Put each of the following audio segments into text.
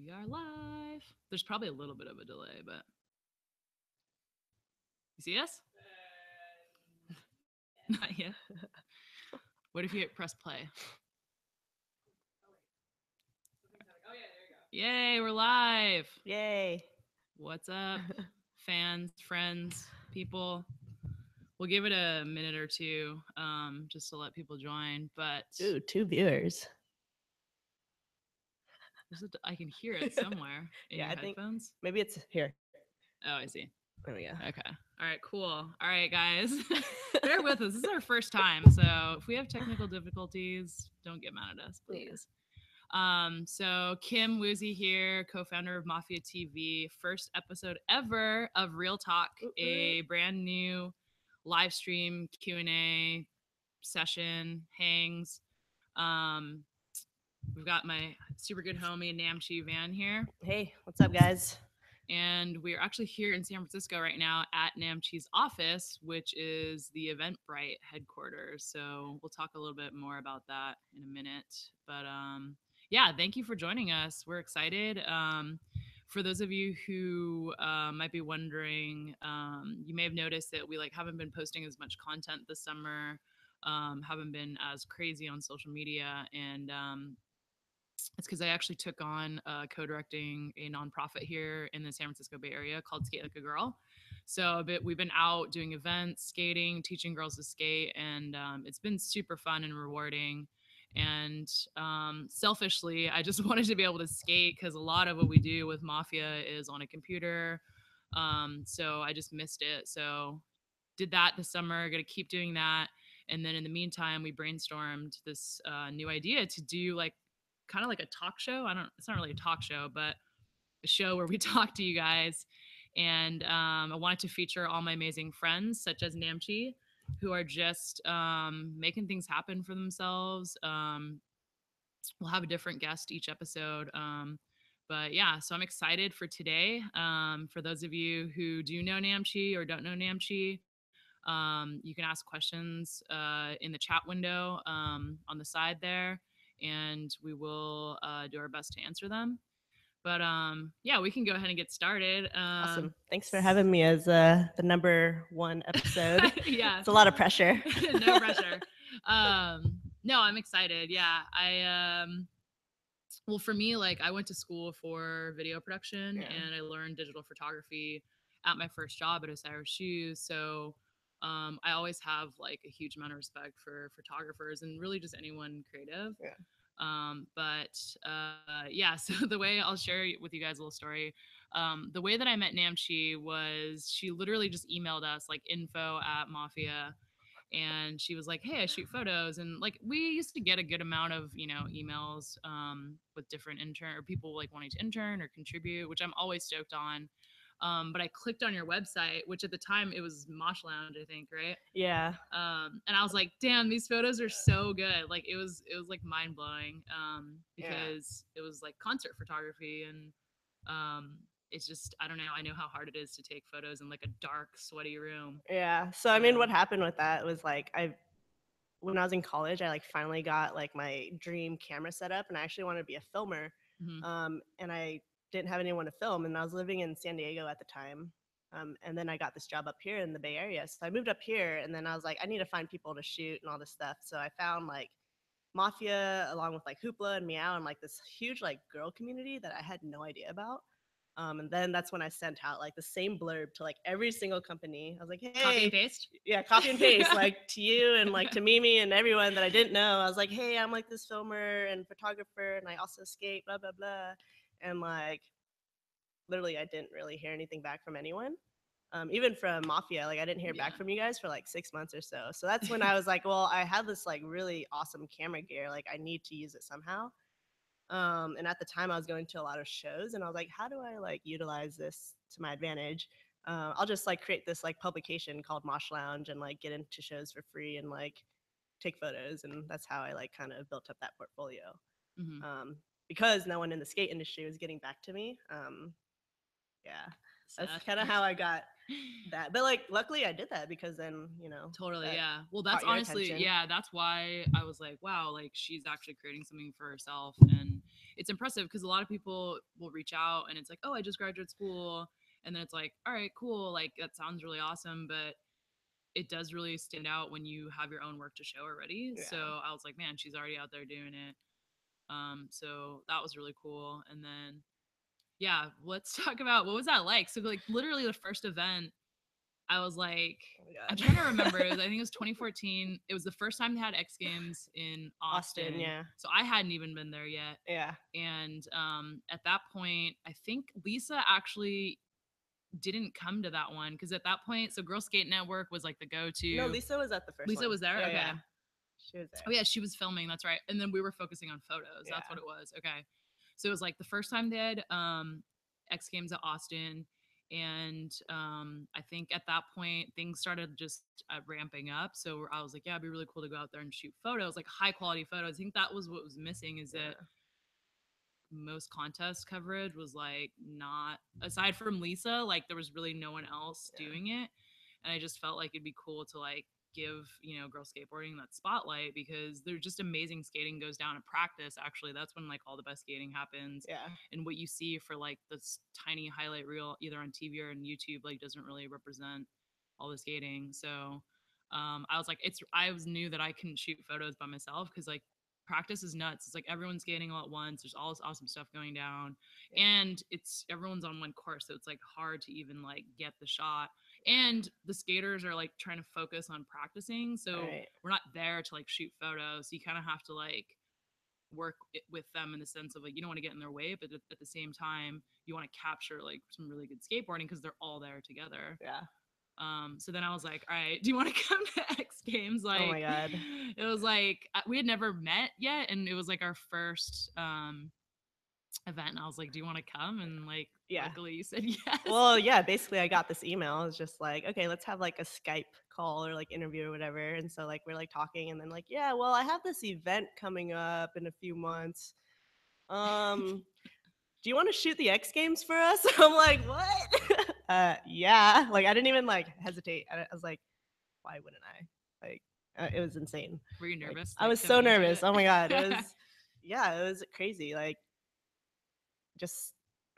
We are live. There's probably a little bit of a delay, but you see us? Not yet. What if you hit press play? Yay, we're live. Yay. What's up, fans, friends, people? We'll give it a minute or two just to let people join. But Ooh, 2 viewers. I can hear it somewhere in Yeah, your I think headphones. maybe it's here. Oh, I see. There we go. Okay. All right, cool. All right, guys. Bear with us. This is our first time. So if we have technical difficulties, don't get mad at us, please. So Kim Woozy here, co-founder of Mafia TV. First episode ever of Real Talk, a brand new live stream Q&A session, hangs. We've got my super good homie Namchi Van here. Hey, what's up, guys? And we're actually here in San Francisco right now at Namchi's office, which is the Eventbrite headquarters. So we'll talk a little bit more about that in a minute. But yeah, thank you for joining us. We're excited. For those of you who might be wondering, you may have noticed that we haven't been posting as much content this summer, haven't been as crazy on social media, and it's because I actually took on co-directing a nonprofit here in the San Francisco Bay Area called Skate Like a Girl. So we've been out doing events, skating, teaching girls to skate, and it's been super fun and rewarding. And selfishly, I just wanted to be able to skate because a lot of what we do with Mafia is on a computer. So I just missed it. So did that this summer, going to keep doing that. And then in the meantime, we brainstormed this new idea to do kind of like a talk show. It's not really a talk show, but a show where we talk to you guys. And I wanted to feature all my amazing friends, such as Namchi, who are just making things happen for themselves. We'll have a different guest each episode. But yeah, so I'm excited for today. For those of you who do know Namchi or don't know Namchi, you can ask questions in the chat window on the side there, and we will do our best to answer them. But yeah, we can go ahead and get started. Awesome. Thanks for having me as the number 1 episode. Yeah. It's a lot of pressure. No pressure. No, I'm excited. Yeah. Well, for me, I went to school for video production, and I learned digital photography at my first job at Osiris Shoes. So I always have a huge amount of respect for photographers and really just anyone creative. Yeah. But yeah, so the way I'll share with you guys a little story. The way that I met Namchi was she literally just emailed us info@Mafia, and she was like, hey, I shoot photos. And we used to get a good amount of emails with different intern or people wanting to intern or contribute, which I'm always stoked on. But I clicked on your website, which at the time it was Mosh Lounge, I think, right? Yeah. And I was like, damn, these photos are so good. It was mind blowing because it was concert photography, and it's just, I don't know. I know how hard it is to take photos in a dark, sweaty room. Yeah. So I mean, what happened with that was when I was in college, I finally got my dream camera set up, and I actually wanted to be a filmer. Mm-hmm. And I didn't have anyone to film, and I was living in San Diego at the time. And then I got this job up here in the Bay Area. So I moved up here, and then I was like, I need to find people to shoot and all this stuff. So I found Mafia along with Hoopla and Meow and this huge girl community that I had no idea about. And then that's when I sent out the same blurb to every single company. I was like, hey, copy and paste. Yeah, copy and paste to you and to Mimi and everyone that I didn't know. I was like, hey, I'm this filmer and photographer, and I also skate, blah blah blah. And literally, I didn't really hear anything back from anyone. Even from Mafia, I didn't hear back from you guys for 6 months or so. So that's when I was like, well, I have this really awesome camera gear. I need to use it somehow. And at the time I was going to a lot of shows, and I was like, how do I utilize this to my advantage? I'll just create this publication called Mosh Lounge and get into shows for free and take photos. And that's how I kind of built up that portfolio. Mm-hmm. Because no one in the skate industry was getting back to me. Yeah, that's kind of how I got that. But luckily I did that, because then totally, yeah. Well, that's honestly, yeah, that's why I was like, wow, she's actually creating something for herself. And it's impressive because a lot of people will reach out and it's like, oh, I just graduated school, and then it's like, all right, cool, like that sounds really awesome, but it does really stand out when you have your own work to show already. So Yeah. I was like, man, she's already out there doing it. So that was really cool. And then yeah, let's talk about what was that like. So like literally the first event, I was like, Oh my I'm god. trying to remember. I think it was 2014. It was the first time they had X Games in Austin, Austin. yeah. So I hadn't even been there yet. Yeah. And at that point, I think Lisa actually didn't come to that one because at that point, so Girl Skate Network was like the No, go-to. Lisa was at the first Lisa one. was there. Yeah, Okay. yeah. She was Oh there. yeah, she was filming. That's right. And then we were focusing on photos. That's what Yeah. it was. Okay. So it was like the first time they had X Games at Austin, and I think at that point things started just ramping up. So I was like, yeah, it'd be really cool to go out there and shoot photos, like high quality photos. I think that was what was missing is that Yeah. most contest coverage was like not, aside from Lisa, like there was really no one else Yeah. doing it. And I just felt like it'd be cool to like give, girl skateboarding that spotlight because they're just amazing skating goes down in practice. Actually, that's when like all the best skating happens. Yeah. And what you see for like this tiny highlight reel either on TV or on YouTube like doesn't really represent all the skating. So I was like, I was knew that I couldn't shoot photos by myself because like practice is nuts. It's like everyone's skating all at once. There's all this awesome stuff going down, Yeah. and it's everyone's on one course, so it's like hard to even like get the shot. Yeah. And the skaters are like trying to focus on practicing, so Right. we're not there to like shoot photos. So you kind of have to like work with them in the sense of like you don't want to get in their way, but at the same time you want to capture like some really good skateboarding because they're all there together. Yeah. So then I was like, all right, do you want to come to X Games? Oh my Like, god. it was like we had never met yet, and it was like our first event. And I was like, do you want to come? And like, Yeah. luckily you said yes. Well, yeah, basically I got this email. It's just like, okay, let's have like a Skype call or like interview or whatever. And so like we're like talking and then like, yeah, well, I have this event coming up in a few months. Um, do you want to shoot the X Games for us? I'm like, what? Yeah. Like I didn't even like hesitate. I was like, why wouldn't I? Like it was insane. Were you Like nervous? I Like was so coming into nervous. it? Oh my god, it was yeah, it was crazy. Like just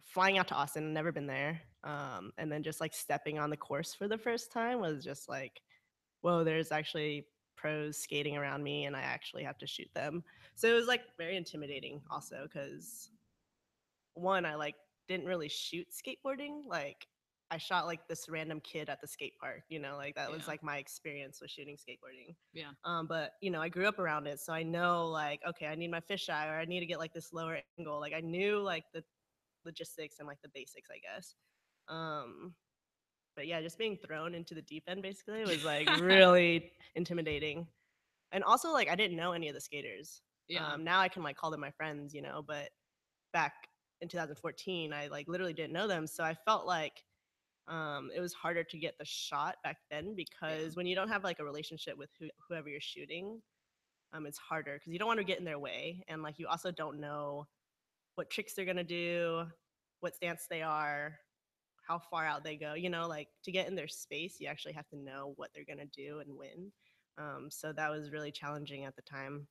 flying out to Austin, never been there. And then just like stepping on the course for the first time was just like, whoa, there's actually pros skating around me and I actually have to shoot them. So it was like very intimidating also because one, I like didn't really shoot skateboarding. Like I shot like this random kid at the skate park, like that was Yeah. like my experience with shooting skateboarding. Yeah. But I grew up around it, so I know like, okay, I need my fisheye or I need to get like this lower angle. Like I knew like the logistics and like the basics, I guess. Um, but yeah, just being thrown into the deep end basically was like really intimidating. And also like I didn't know any of the skaters. Yeah. Now I can like call them my friends, but back in 2014, I like literally didn't know them. So I felt like it was harder to get the shot back then Yeah. because when you don't have like a relationship with whoever you're shooting, it's harder because you don't want to get in their way. And like you also don't know what tricks they're going to do, what stance they are, how far out they go. Like to get in their space, you actually have to know what they're going to do and when. So that was really challenging at the time.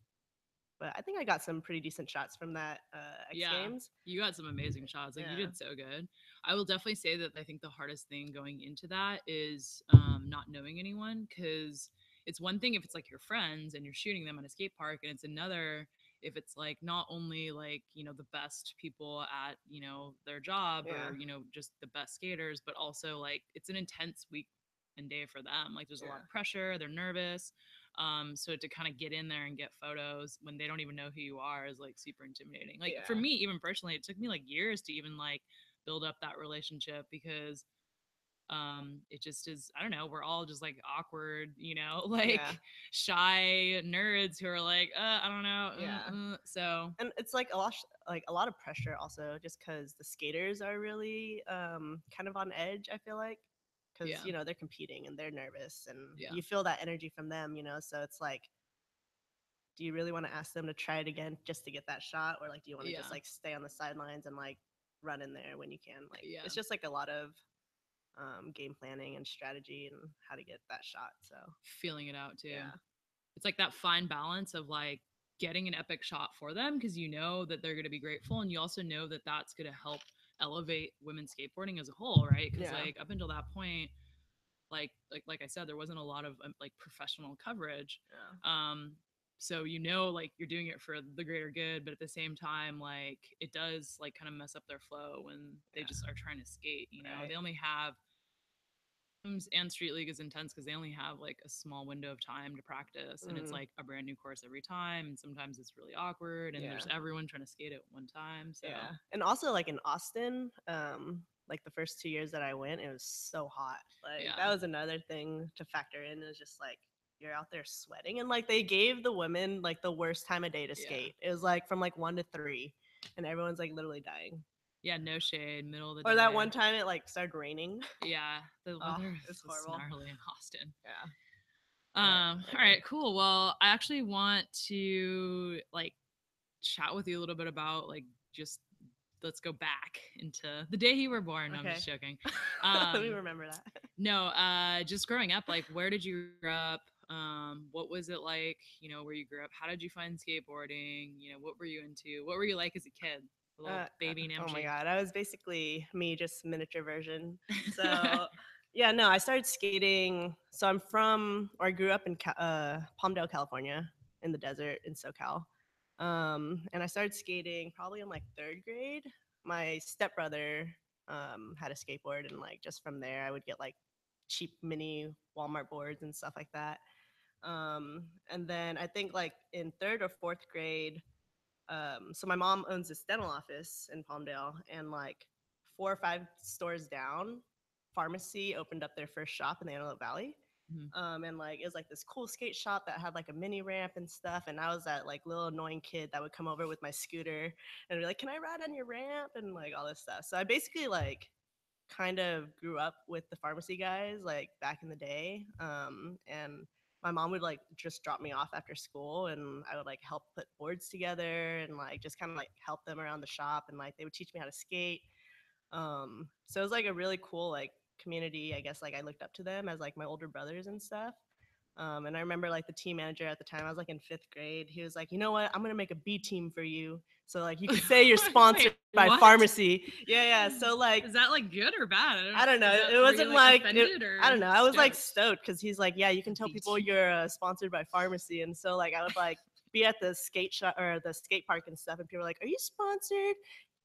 But I think I got some pretty decent shots from that X Yeah, Games. you got some amazing shots. Like you Yeah. did so good. I will definitely say that I think the hardest thing going into that is not knowing anyone because it's one thing if it's like your friends and you're shooting them at a skate park, and it's another if it's like not only like the best people at their job Yeah. or just the best skaters, but also like it's an intense week and day for them. Like there's a lot Yeah. of pressure. They're nervous. So to kind of get in there and get photos when they don't even know who you are is like super intimidating. Like for Yeah. me, even personally, it took me like years to even like build up that relationship because it just is, I don't know, we're all just like awkward, Yeah. like shy nerds who are like I don't know, Yeah. so And it's like a lot of pressure also just because the skaters are really kind of on edge, I feel like, because yeah, they're competing and they're nervous and yeah, you feel that energy from them, so it's like, do you really want to ask them to try it again just to get that shot, or like do you want to just yeah, like stay on the sidelines and like run in there when you can? Like yeah, it's just like a lot of game planning and strategy and how to get that shot. So feeling it out too. yeah. It's like that fine balance of like getting an epic shot for them because you know that they're going to be grateful, and you also know that that's going to help elevate women's skateboarding as a whole, right? Because Yeah. like up until that point, like I said, there wasn't a lot of like professional coverage. Yeah. So you know, like you're doing it for the greater good, but at the same time, like it does like kind of mess up their flow when they Yeah. just are trying to skate. You know, Right. they only have and street league is intense because they only have like a small window of time to practice, and it's Mm. like a brand new course every time, and sometimes it's really awkward, and Yeah. there's everyone trying to skate at one time. So Yeah. And also like in Austin, like the first 2 years that I went, it was so hot. Like that yeah, was another thing to factor in, is just like you're out there sweating, and like they gave the women like the worst time of day to yeah, skate. It was like from like 1 to 3, and everyone's like literally dying. yeah. No shade, middle of the Or that day. one time it like started raining. Yeah, the Oh, weather it's is just horrible. gnarly in Austin. Yeah. All right, cool. Well, I actually want to like chat with you a little bit about like just let's go back into the day you were born. No, I'm Okay. just joking. Let me Um, remember that. no, just growing up, like where did you grow up? What was it like, you know, where you grew up? How did you find skateboarding? You know, what were you into? What were you like as a kid? A little baby Oh my Namchi. god, I was basically me, just miniature version. So yeah, no, I started skating. So I'm from, or I grew up in Palmdale, California, in the desert in SoCal. And I started skating probably in like third grade. My stepbrother had a skateboard, and like just from there, I would get like cheap mini Walmart boards and stuff like that. And then I think like in third or fourth grade, so my mom owns this dental office in Palmdale, and like 4 or 5 stores down, pharmacy opened up their first shop in the Antelope Valley. Mhm. And like it was like this cool skate shop that had like a mini ramp and stuff. And I was that like little annoying kid that would come over with my scooter and be like, "Can I ride on your ramp?" and like all this stuff. So I basically like kind of grew up with the pharmacy guys like back in the day. And my mom would like just drop me off after school, and I would like help put boards together and like just kind of like help them around the shop, and like they would teach me how to skate. So it was like a really cool like community. I guess like I looked up to them as like my older brothers and stuff. And I remember like the team manager at the time, I was like in fifth grade. He was like, "You know what? I'm gonna make a B team for you. So like you could say you're Wait, sponsored by what? pharmacy." Yeah, yeah. So like Is that like good or bad? I don't know. Is that It were you wasn't like like offended I or don't know. I was like stoked? stoked because he's like, "Yeah, you can tell people BT. you're sponsored by pharmacy." And so like I would like be at the skate shop or the skate park and stuff, and people were like, "Are you sponsored?"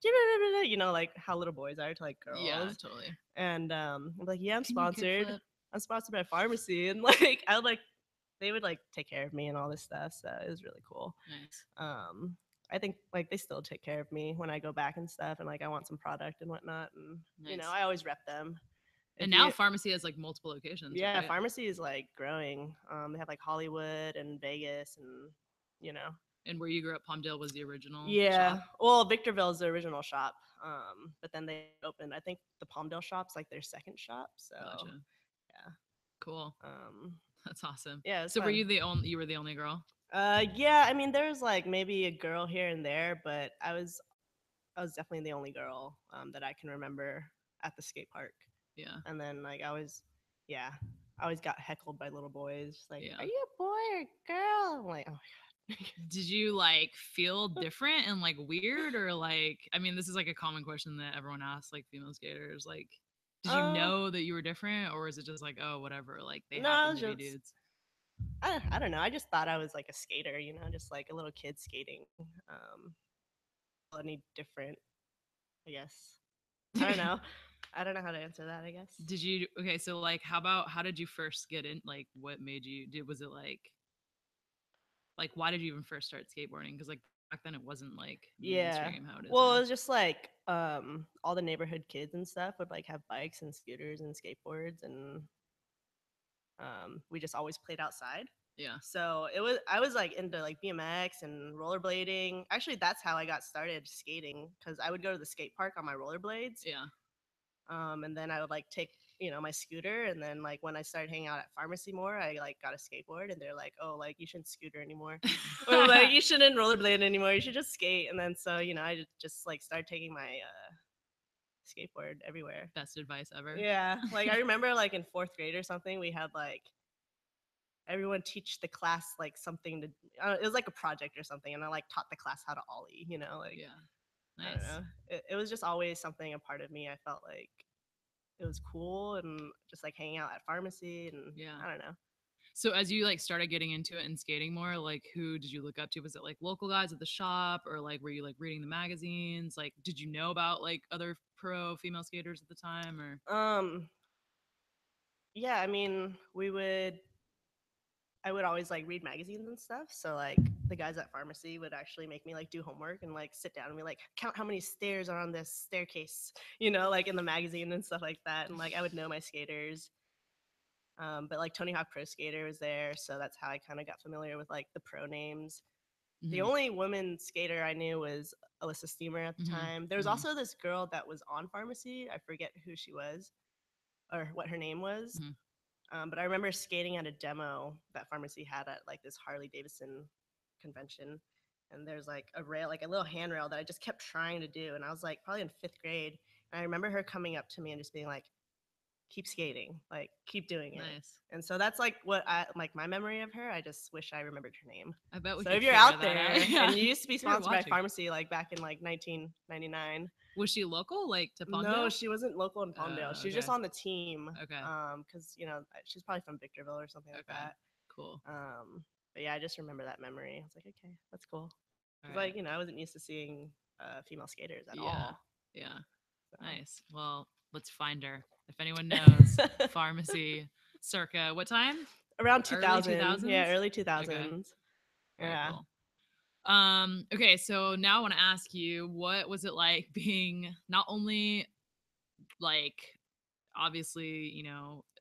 You know, like how little boys are to like Yeah, girls. totally. And I'm like, "Yeah, I'm Can you sponsored. kickflip? I'm sponsored by pharmacy." And like I would like they would like take care of me and all this stuff. So it was really cool. Nice, Um, I think like they still take care of me when I go back and stuff, and like I want some product and whatnot, and nice. I always rep them. And If now you pharmacy has like multiple locations, Yeah, right? pharmacy is like growing. They have like Hollywood and Vegas, and you know. And where you grew up, Palmdale was the original Yeah, shop. well, Victorville is the original shop, but then they opened. I think the Palmdale shop's like their second shop. So Gotcha. yeah, Cool. um, That's awesome. yeah, it's So were fun. you the only? You were the only girl? Yeah, I mean, there's like maybe a girl here and there, but I was definitely the only girl that I can remember at the skate park. Yeah, And then like yeah, I always got heckled by little boys, just like, "Are yeah. you a boy or a girl?" I'm like, "Oh my god." Did you like feel different and like weird or like? I mean, this is like a common question that everyone asks, like female skaters. Like, did you uh, know that you were different, or is it just like, oh, whatever? Like they no, I happen was to be just dudes. I don't know. I just thought I was like a skater, just like a little kid skating. Any different, I guess. I don't know. I don't know how to answer that. I guess. Did you okay, so like how about how did you first get in like what made you did was it like why did you even first start skateboarding? Because like back then it wasn't like Yeah. mainstream how it is Well, now. it was just like all the neighborhood kids and stuff would like have bikes and scooters and skateboards, and we just always played outside. Yeah. So I was like into like BMX and rollerblading. Actually, that's how I got started skating, because I would go to the skate park on my rollerblades, Yeah. and then I would like take my scooter, and then like when I started hanging out at pharmacy more, I like got a skateboard, and they're like, "Oh, like you shouldn't scooter anymore, or like you shouldn't rollerblade anymore. You should just skate." And then so I just like started taking my skateboard everywhere. Best advice ever. Yeah, like I remember like in fourth grade or something, we had like everyone teach the class like something to. It was like a project or something, and I like taught the class how to ollie. Like Yeah. I don't Nice. know. It was just always something a part of me. I felt like it was cool and just like hanging out at pharmacy and Yeah. I don't know. So as you like started getting into it and skating more, like who did you look up to? Was it like local guys at the shop or like were you like reading the magazines? Like did you know about like other pro female skaters at the time or Um, yeah, I mean, I would always like read magazines and stuff. So like the guys at pharmacy would actually make me like do homework and like sit down and be like count how many stairs are on this staircase, like in the magazine and stuff like that. And like I would know my skaters. But like Tony Hawk Pro Skater was there, so that's how I kind of got familiar with like the pro names. The Mhm. only woman skater I knew was Alyssa Steamer at the Mhm. time. There was Mhm. also this girl that was on pharmacy. I forget who she was or what her name was. Mhm. But I remember skating at a demo that pharmacy had at like this Harley Davidson convention. And there's like a rail, like a little handrail that I just kept trying to do. And I was like probably in fifth grade. And I remember her coming up to me and just being like, keep skating, like keep doing it. Nice. And so that's like what I like my memory of her. I just wish I remembered her name. I bet we So could if you're figure out that out. there Yeah. and you used to be If you're sponsored by watching. pharmacy like back in like 1999. Was she local like to No, Palmdale? she wasn't local in Palmdale. She was Okay. just on the team. Okay. Because she's probably from Victorville or something like Okay. that. Cool. But yeah, I just remember that memory. I was like, okay, that's cool. All Because right. like I wasn't used to seeing female skaters at Yeah. all. Yeah. So. Nice. Well, let's find her. If anyone knows, pharmacy circa what time? Around Early 2000, yeah, 2000s? early Okay. 2000s. Very Yeah. cool. Okay, so now I want to ask you, what was it like being not only like obviously,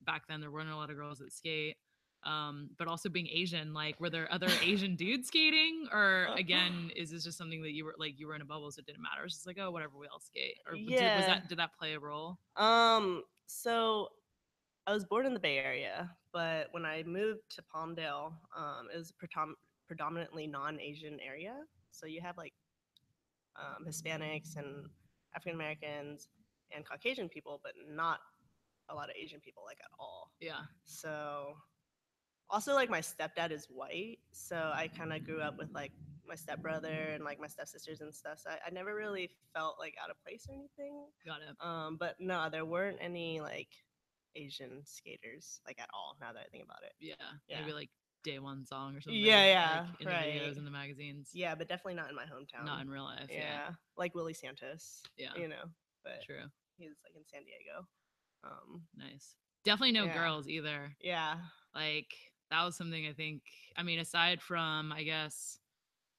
back then there weren't a lot of girls that skate, but also being Asian, like were there other Asian dudes skating? Or again, is this just something that you were in a bubble so it didn't matter? It's just like, oh, whatever, we all skate. Or Yeah. did that play a role? So I was born in the Bay Area, but when I moved to Palmdale, it was a predominantly non-Asian area. So you have like Hispanics and African Americans and Caucasian people, but not a lot of Asian people like at all. Yeah. So also like my stepdad is white, so I kind of grew up with like my stepbrother and like my stepsisters and stuff. So I never really felt like out of place or anything. Got it. But no, there weren't any like Asian skaters like at all. Now that I think about it, Yeah. yeah, Maybe like day one song or yeah, something, like yeah, in the right, videos and the magazines. yeah, but definitely not in my Not hometown. in real life. Yeah. Yeah, like Willie Santos, Yeah. but True. he's like in San Diego. Um, Nice. Definitely no yeah, girls either. yeah, Like that was something I think, I mean, aside from I guess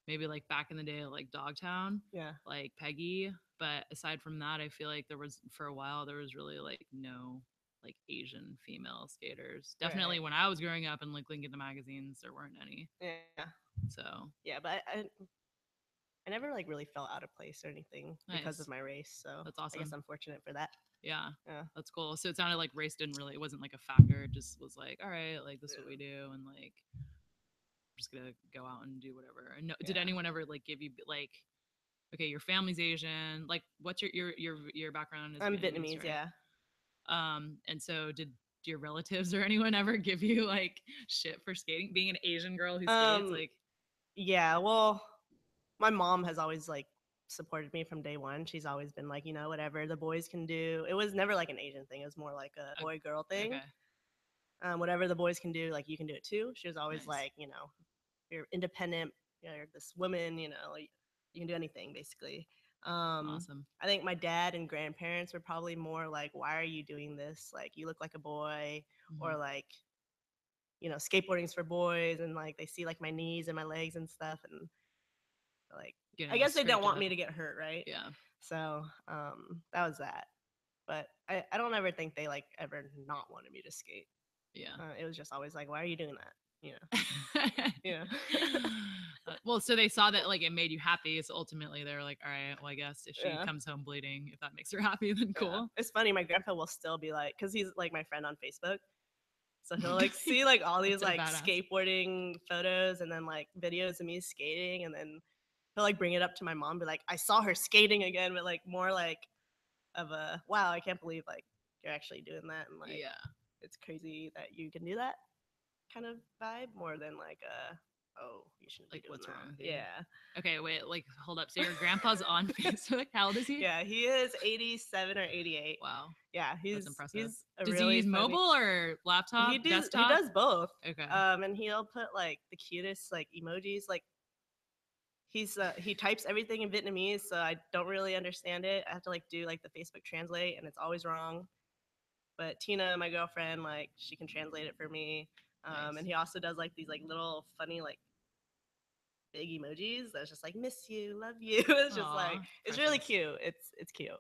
maybe like back in the day like Dogtown, yeah, like Peggy, but aside from that, I feel like there was for a while there was really like no like Asian female skaters. Definitely right, when I was growing up and like looking at the magazines, there weren't any. yeah, So yeah. But I never like really felt out of place or anything because of nice. my race. So That's I guess awesome. I'm fortunate for that. Yeah. Yeah, That's cool. So it sounded like race didn't really, it wasn't like a factor. It just was like, all right, like this is what we do. And like, we're just gonna go out and do whatever. And no, yeah, did yeah. anyone ever like give you like, okay, your family's Asian. Like, what's your background is I'm Vietnamese, Vietnamese. right? Yeah. And so did your relatives or anyone ever give you like shit for skating, being an Asian girl who skates? Um. Like, Yeah. Well, my mom has always like supported me from day one. She's always been like, whatever the boys can do. It was never like an Asian thing. It was more like a boy girl thing. okay, Whatever the boys can do, like you can do it too. She was always nice, like, you're independent. You're this woman. Like, you can do anything basically. awesome. I think my dad and grandparents were probably more like, why are you doing this? Like, you look like a boy, Hmm. or like, skateboarding's for boys, and like they see like my knees and my legs and stuff, and like Getting I all guess they don't scraped want up. me to get hurt, right? Yeah, So that was that. But I don't ever think they like ever not wanted me to skate. yeah. It was just always like, why are you doing that? Yeah. Well, so they saw that like it made you happy. So ultimately, they were like, all right, well, I guess if she Yeah. comes home bleeding, if that makes her happy, then Yeah. cool. It's funny. My grandpa will still be like, because he's like my friend on Facebook. So he'll like see like all these So like badass. skateboarding photos and then like videos of me skating, and then he'll like bring it up to my mom, be like, I saw her skating again, but like more like of a wow, I can't believe like you're actually doing that, and like Yeah. it's crazy that you can do that. kind of vibe more than like a, oh, you shouldn't be Like, doing what's wrong with that. you? Yeah. Okay, wait, like, hold up. So your grandpa's on Facebook. How old is he? Yeah, he is 87 or 88. Wow, Yeah, that's impressive. he's a Does he really use funny. mobile or laptop, He desktop? does both. Okay. And he'll put like the cutest like emojis. Like he types everything in Vietnamese, so I don't really understand it. I have to like do like the Facebook translate, and it's always wrong. But Tina, my girlfriend, like she can translate it for me. Nice. And he also does like these like little funny like big emojis that's just like miss you, love you. It's just like Aw, it's really precious. cute. It's cute.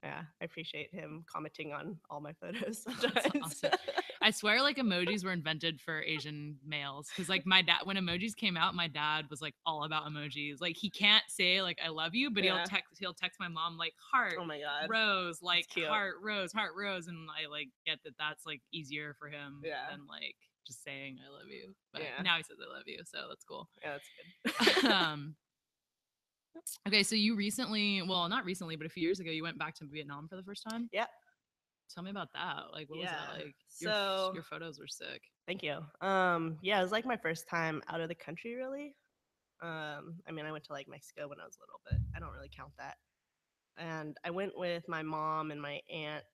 Yeah, I appreciate him commenting on all my photos That's sometimes. awesome. I swear, like emojis were invented for Asian males because, like, my dad, when emojis came out, my dad was like all about emojis. Like, he can't say like "I love you," but Yeah. he'll text my mom like heart, Oh my god. rose, It's like cute. heart, rose, and I like get that that's like easier for him Yeah. than like just saying "I love you." But Yeah. now he says "I love you," so that's cool. Yeah, that's good. um, okay, so you recently, well, not recently, but a few years ago, you went back to Vietnam for the first time. Yep. Tell me about that. Like, what was that Yeah. like? So Your photos were sick. thank you. Yeah, it was like my first time out of the country really. I mean I went to like Mexico when I was little, but I don't really count that. And I went with my mom and my aunt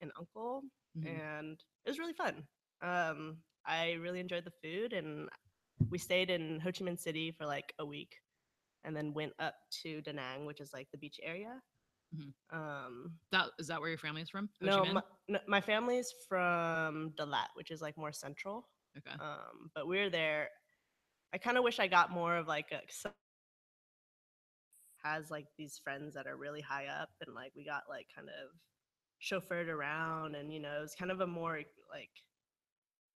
and uncle, Hmm. and it was really fun. I really enjoyed the food, and we stayed in Ho Chi Minh City for like a week, and then went up to Da Nang, which is like the beach area. Hmm. Um, That is that where your family is from? Ho Chi no, Minh. no, my family's from Dalat, which is like more central. Okay. But we were there. I kind of wish I got more of like a has like these friends that are really high up, and like we got like kind of chauffeured around, and it's kind of a more like,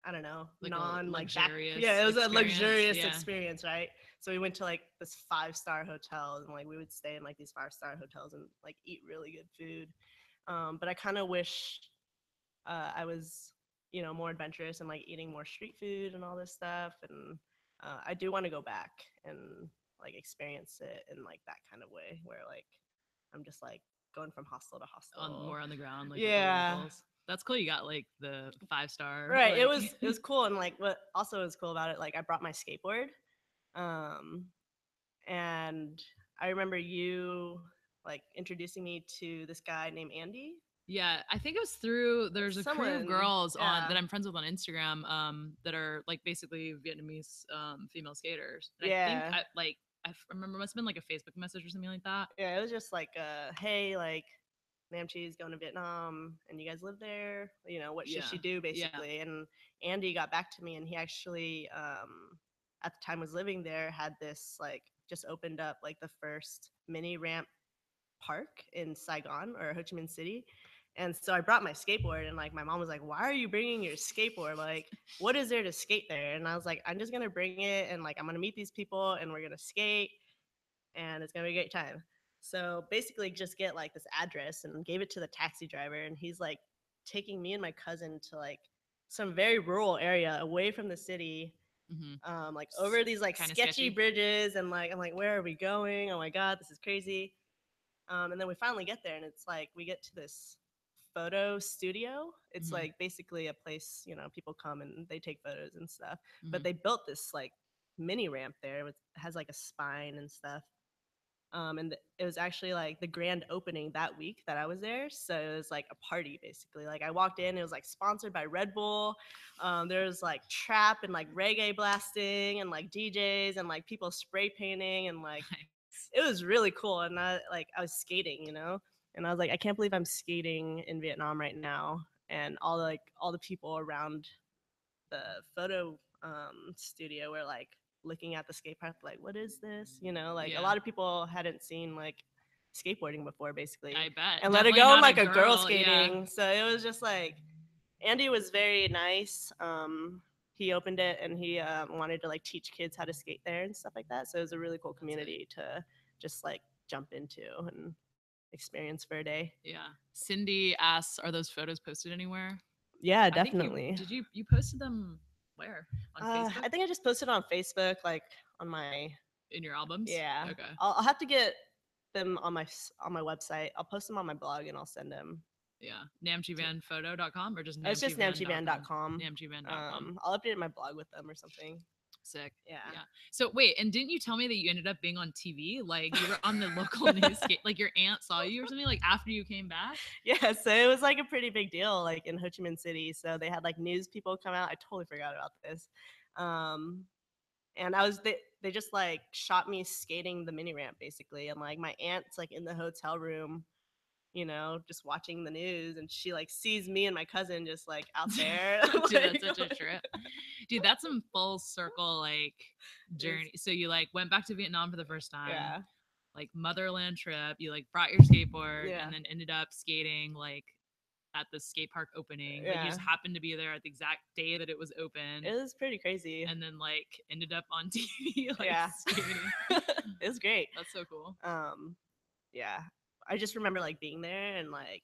I don't know, Like a non like back. luxurious Yeah, it was a experience. luxurious Yeah. experience, right? So we went to like this 5-star hotel, and like we would stay in like these 5-star hotels and like eat really good food. But I kind of wish I was, more adventurous and like eating more street food and all this stuff. And I do want to go back and like experience it in like that kind of way where like I'm just like going from hostel to On hostel. more on the ground, like with the Yeah. locals. That's cool. You got like the 5 star. Right. It Like, was it was cool, and like what also was cool about it, like I brought my skateboard. Um and I remember you like introducing me to this guy named Andy. yeah, I think it was through. There's a crew of Someone, girls on yeah. that I'm friends with on Instagram. That are like basically Vietnamese female skaters, and I think Yeah. I remember it must have been like a Facebook message or something like that. Yeah, it was just like, hey, like, Namchi's going to Vietnam and you guys live there. What should Yeah. she do, Yeah. basically? And Andy got back to me, and he actually, at the time was living there, had this, like, just opened up, like, the first mini ramp park in Saigon or Ho Chi Minh City. And so I brought my skateboard, and like my mom was like, "Why are you bringing your skateboard? Like, what is there to skate there?" And I was like, "I'm just gonna bring it, and like I'm gonna meet these people, and we're gonna skate, and it's gonna be a great time." So basically, just get like this address and gave it to the taxi driver, and he's like taking me and my cousin to like some very rural area away from the city, Mm-hmm. like over these like Kind of sketchy sketchy. bridges, and like I'm like, where are we going? Oh my god, this is crazy. And then we finally get there, and it's like we get to this photo studio. It's Mm-hmm. like basically a place, people come and they take photos and stuff. Mm-hmm. But they built this like mini ramp there. It has like a spine and stuff. And it was actually like the grand opening that week that I was there. So it was like a party basically. Like I walked in, it was like sponsored by Red Bull. There was like trap and like reggae blasting and like DJs and like people spray painting, and like Nice. it was really cool. And I was skating, and I was like, I can't believe I'm skating in Vietnam right now. And all the people around the photo studio were like looking at the skate park like, what is this? Like a Yeah. lot of people hadn't seen like skateboarding before basically, I bet. and let it Definitely go not a like a girl girl. Yeah. skating. So it was just like Andy was very nice. He opened it, and he wanted to like teach kids how to skate there and stuff like that. So it was a really cool That's it. community to just like jump into and experience for a day. Yeah. Cindy asks, are those photos posted anywhere? Yeah, I think definitely. you posted them where? On Facebook? I think I just posted on Facebook, like on my, In your albums? yeah. Okay. I'll have to get them on my website. I'll post them on my blog, and I'll send them. Yeah. To, namchivanphoto.com or just it's just namchivan.com? namchivan.com. Namchivan.com. I'll update my blog with them or something. Sick. Yeah. Yeah. So wait, and didn't you tell me that you ended up being on TV? Like you were on the local news, like your aunt saw you or something, like after you came back? Yeah, so it was like a pretty big deal, like in Ho Chi Minh City. So they had like news people come out. I totally forgot about this. Um, and they just like shot me skating the mini ramp basically, and like my aunt's like in the hotel room, just watching the news, and she like sees me and my cousin just like out there. Dude, that's Like, such a trip. Dude, that's some full circle like journey. So you like went back to Vietnam for the first time, yeah, like motherland trip. You like brought your skateboard yeah, and then ended up skating like at the skate park opening. Like you yeah. just happened to be there at the exact day that it was open, It was pretty crazy. and then like ended up on TV like Yeah, skating. it was great. That's so cool. Um, yeah, I just remember like being there and like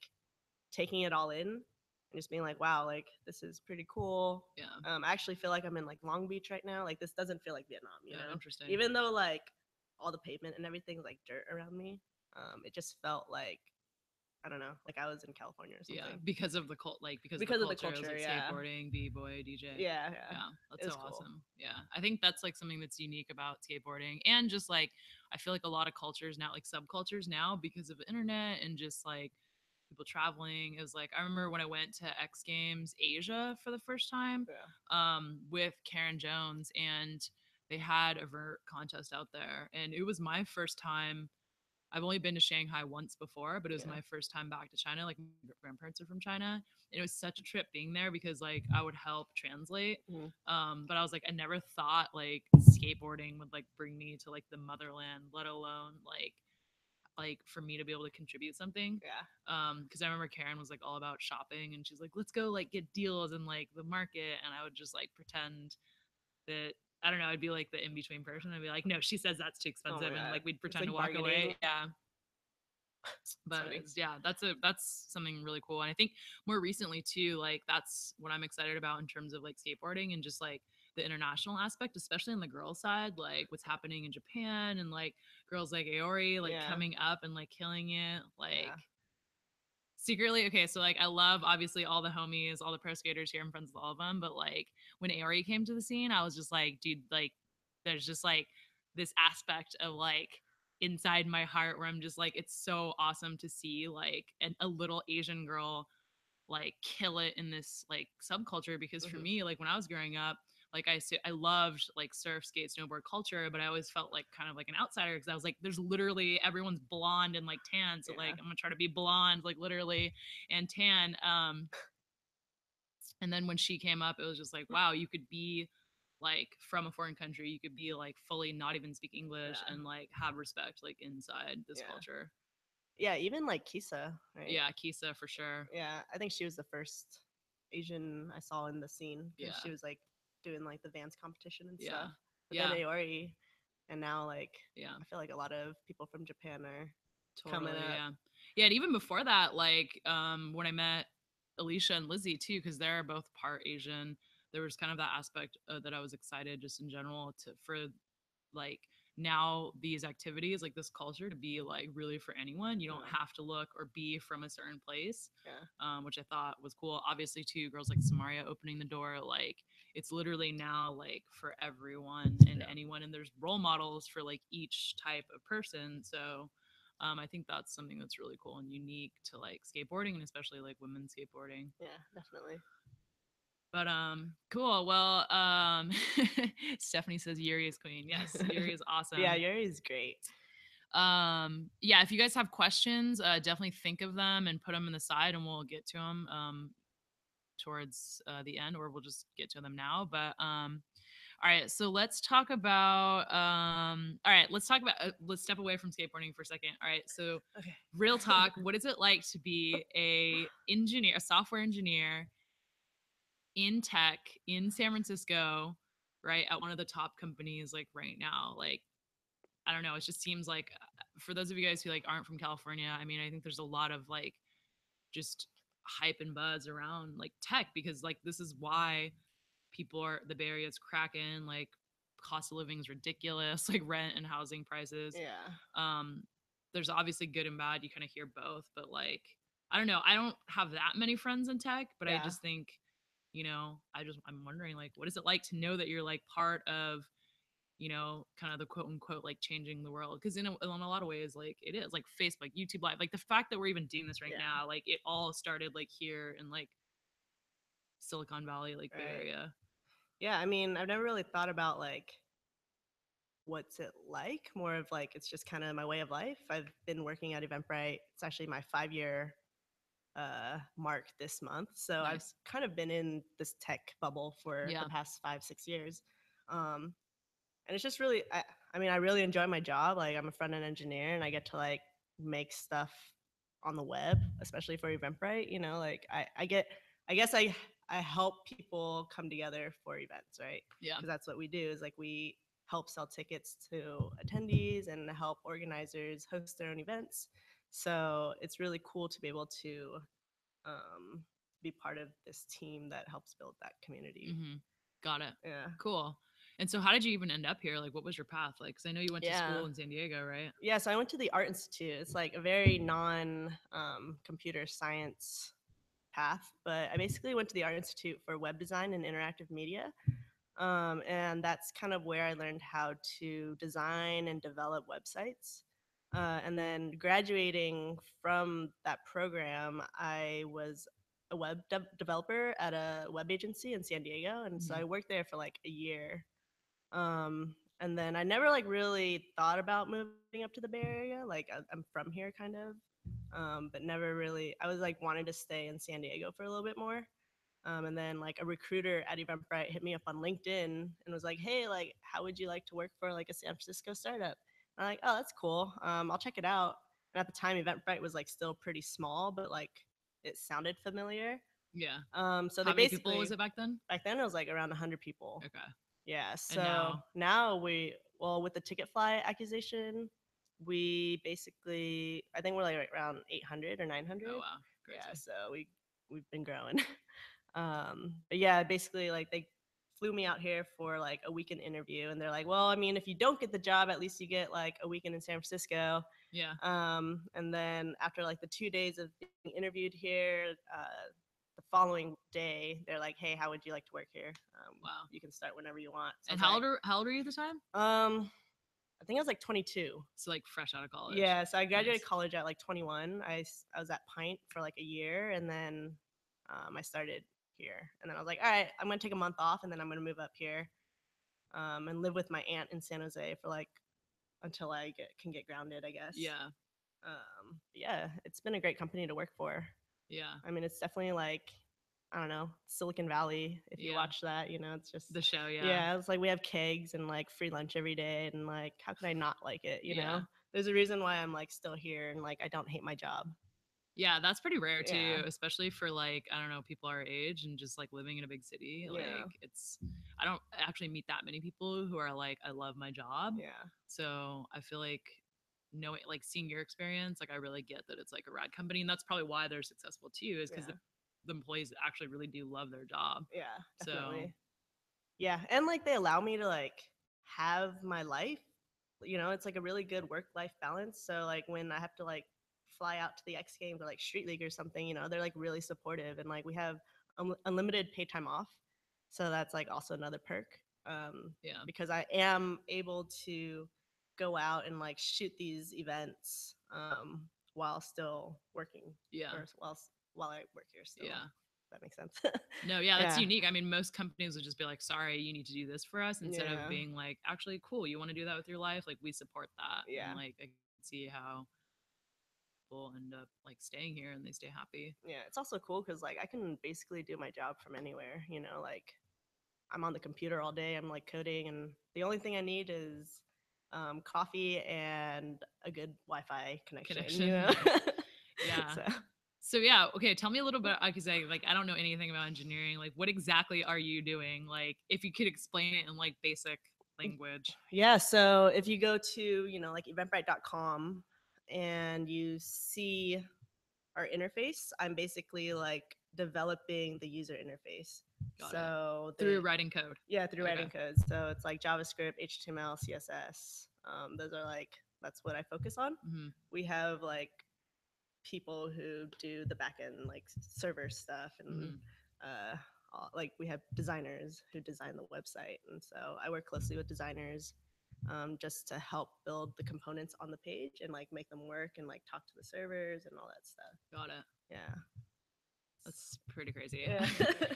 taking it all in and just being like, wow, like this is pretty cool. Yeah. I actually feel like I'm in like Long Beach right now. Like this doesn't feel like Vietnam, Yeah, interesting. Even though like all the pavement and everything's like dirt around me, it just felt like, I don't know, like I was in California or Yeah, something. because of the cult, like Because of of the the culture. It was culture, like yeah. skateboarding, b-boy, DJ. Yeah, yeah. Yeah, that's It so was cool. awesome. Yeah, I think that's like something that's unique about skateboarding, and just like I feel like a lot of cultures now, like subcultures now, because of the internet and just like people traveling. It was like I remember when I went to X Games Asia for the first time, Yeah. with Karen Jones, and they had a vert contest out there, and it was my first time. I've only been to Shanghai once before, but it was Yeah. my first time back to China. Like my grandparents are from China, and it was such a trip being there because like I would help translate. Mhm. But I was like, I never thought like skateboarding would like bring me to like the motherland, let alone like for me to be able to contribute something. Yeah. Because I remember Karen was like all about shopping, and she's like, let's go like get deals in like the market, and I would just like pretend that I don't know, I'd be like the in between person. I'd be like, no, she says that's too Oh my expensive, and god. like we'd It's pretend to like walk away. bargaining. Yeah, It's but funny. yeah, that's something really cool. And I think more recently too, like that's what I'm excited about in terms of like skateboarding and just like the international aspect, especially on the girl side, like what's happening in Japan and like girls like Aori like Yeah. coming up and like killing it, like Yeah. secretly. Okay, so like I love obviously all the homies, all the pro skaters here. I'm friends with all of them, but like when Aori came to the scene, I was just like, dude, like there's just like this aspect of like inside my heart where I'm just like, it's so awesome to see like a little Asian girl like kill it in this like subculture. Because for Hmm. me, like when I was growing up, like I loved like surf, skate, snowboard culture, but I always felt like kind of like an outsider because I was like, there's literally everyone's blonde and like tan, so like Yeah. I'm gonna try to be blonde, like literally, and tan. And then when she came up, it was just like, wow, you could be like from a foreign country, you could be like fully not even speak English Yeah. and like have respect like inside this Yeah. culture. Yeah. Even like Kisa, right? Yeah, Kisa for sure. Yeah. I think she was the first Asian I saw in the scene because Yeah, she was like doing like the Vans competition and yeah, stuff. But then yeah, Aori, and now like yeah. I feel like a lot of people from Japan are coming Totally, up. yeah. Yeah, and even before that, like when I met Alicia and Lizzie too, because they're both part Asian, there was kind of that aspect that I was excited just in general to for like now these activities like this culture to be like really for anyone. You don't Yeah. have to look or be from a certain place, Yeah. which I thought was cool. Obviously too, girls like Samaria opening the door, like it's literally now like for everyone and Yeah. anyone, and there's role models for like each type of person. So I think that's something that's really cool and unique to like skateboarding and especially like women skateboarding. Yeah. Definitely. But cool. Well, Stephanie says Yuri is queen. Yes, Yuri is Yeah. awesome. Yuri's great. Yeah, if you guys have questions, definitely think of them and put them in the side, and we'll get to them towards the end, or we'll just get to them now. But all right, so let's talk about all right, let's talk about let's step away from skateboarding for a second. All right, so Okay. real talk, what is it like to be a software engineer in tech in San Francisco, right, at one of the top companies like right now? Like I don't know, it just seems like for those of you guys who like aren't from California, I mean, I think there's a lot of like just hype and buzz around like tech because like this is why people are the Bay Area is cracking, like cost of living is ridiculous, like rent and housing prices. Yeah. Um there's obviously good and bad, you kind of hear both, but like I don't know. I don't have that many friends in tech, but I Yeah. just think, I'm wondering like, what is it like to know that you're like part of, kind of the quote unquote like changing the world? Because in a lot of ways, like it is like Facebook, YouTube Live, like the fact that we're even doing this right Yeah. now, like it all started like here in like Silicon Valley, like Bay Right. Area. Yeah. I mean, I've never really thought about like what's it like. More of like it's just kind of my way of life. I've been working at Eventbrite. It's actually my 5 year mark this month. So I've Nice. kind of been in this tech bubble for the Yeah. past 5, 6 years. Um, and it's just really, I mean, I really enjoy my job. Like I'm a front end engineer and I get to like make stuff on the web, especially for Eventbrite. You know, like I guess I help people come together for events, right? Yeah. Because that's what we do is like we help sell tickets to attendees and help organizers host their own events. So it's really cool to be able to um, be part of this team that helps build that community. Mm-hmm. Got it. Yeah. Cool. And so, how did you even end up here? Like, what was your path? Like, because I know you went to Yeah. school in San Diego, right? Yeah. So I went to the Art Institute. It's like a very non computer science path, but I basically went to the Art Institute for web design and interactive media. And that's kind of where I learned how to design and develop websites. And then graduating from that program, I was a developer at a web agency in San Diego, and so Mm-hmm. I worked there for like a year. And then I never like really thought about moving up to the Bay Area. Like I'm from here, kind of, but never really. I was like wanted to stay in San Diego for a little bit more. And then like a recruiter at Eventbrite hit me up on LinkedIn and was like, "Hey, like, how would you like to work for like a San Francisco startup?" And I'm like, "Oh, that's cool. I'll check it out." And at the time, Eventbrite was like still pretty small, but like it sounded familiar. Yeah. So they How many people basically was it back then? back then it was like around 100 people. Okay. Yeah. And So now, now with the Ticketfly accusation, we basically I think we're like around 800 or oh 900. wow, Yeah. crazy. So we've been growing. But yeah, basically like they flew me out here for like a weekend interview and they're like, well, I mean, if you don't get the job, at least you get like a weekend in San Francisco. Yeah. And then after like the 2 days of being interviewed here, the following day, they're like, hey, how would you like to work here? Wow. You can start whenever you want. So I And was like, how old are you at the time? I think I was like 22. So like fresh out of college. Yeah, so I graduated Nice. college at like 21. I was at Pint for like a year, and then I started here. And then I was like, all right, I'm gonna take a month off, and then I'm gonna move up here and live with my aunt in San Jose for like until can get grounded, I guess. Yeah. Yeah, it's been a great company to work for. Yeah. I mean, it's definitely like I don't know Silicon Valley. If you Yeah. watch that, you know, it's just The show. Yeah. yeah. It's like we have kegs and like free lunch every day, and like how could I not like it? You Yeah. know, there's a reason why I'm like still here and like I don't hate my job. Yeah, that's pretty rare Yeah, too, especially for like, I don't know, people our age and just like living in a big city. yeah, Like I don't actually meet that many people who are like, I love my job. yeah, So I feel like knowing, like seeing your experience, like I really get that it's like a rad company. And that's probably why they're successful too, is because yeah, the employees actually really do love their job. yeah, So definitely. Yeah, and like they allow me to like have my life. You know, it's like a really good work life balance. So like when I have to like fly out to the X Games or like Street League or something, you know, they're like really supportive and like we have unlimited paid time off. So that's like also another perk yeah. because I am able to go out and like shoot these events while still working Yeah. or while I work here still. Yeah. If that makes sense. No, yeah, that's Yeah. unique. I mean, most companies would just be like, sorry, you need to do this for us, instead of Yeah. being like, actually, cool, you want to do that with your life? Like, we support that. And Yeah. like, I can see how people end up like staying here and they stay happy. Yeah. It's also cool because like I can basically do my job from anywhere, you know, like I'm on the computer all day, I'm like coding, and the only thing I need is coffee and a good Wi Fi connection, you Connection. know? Nice. Yeah. So, So yeah, okay. Tell me a little bit because I don't know anything about engineering. Like, what exactly are you doing? Like, if you could explain it in like basic language. yeah. So if you go to, you know, like eventbrite.com and you see our interface, I'm basically like developing the user interface. Got it. So Through writing code. yeah, through Okay. writing codes. So it's like JavaScript, HTML, CSS. Those are like that's what I focus on. Mm-hmm. We have like people who do the back end like server stuff and Mhm. like we have designers who design the website, and so I work closely with designers just to help build the components on the page and like make them work and like talk to the servers and all that stuff. Got it. Yeah. That's pretty crazy. Yeah.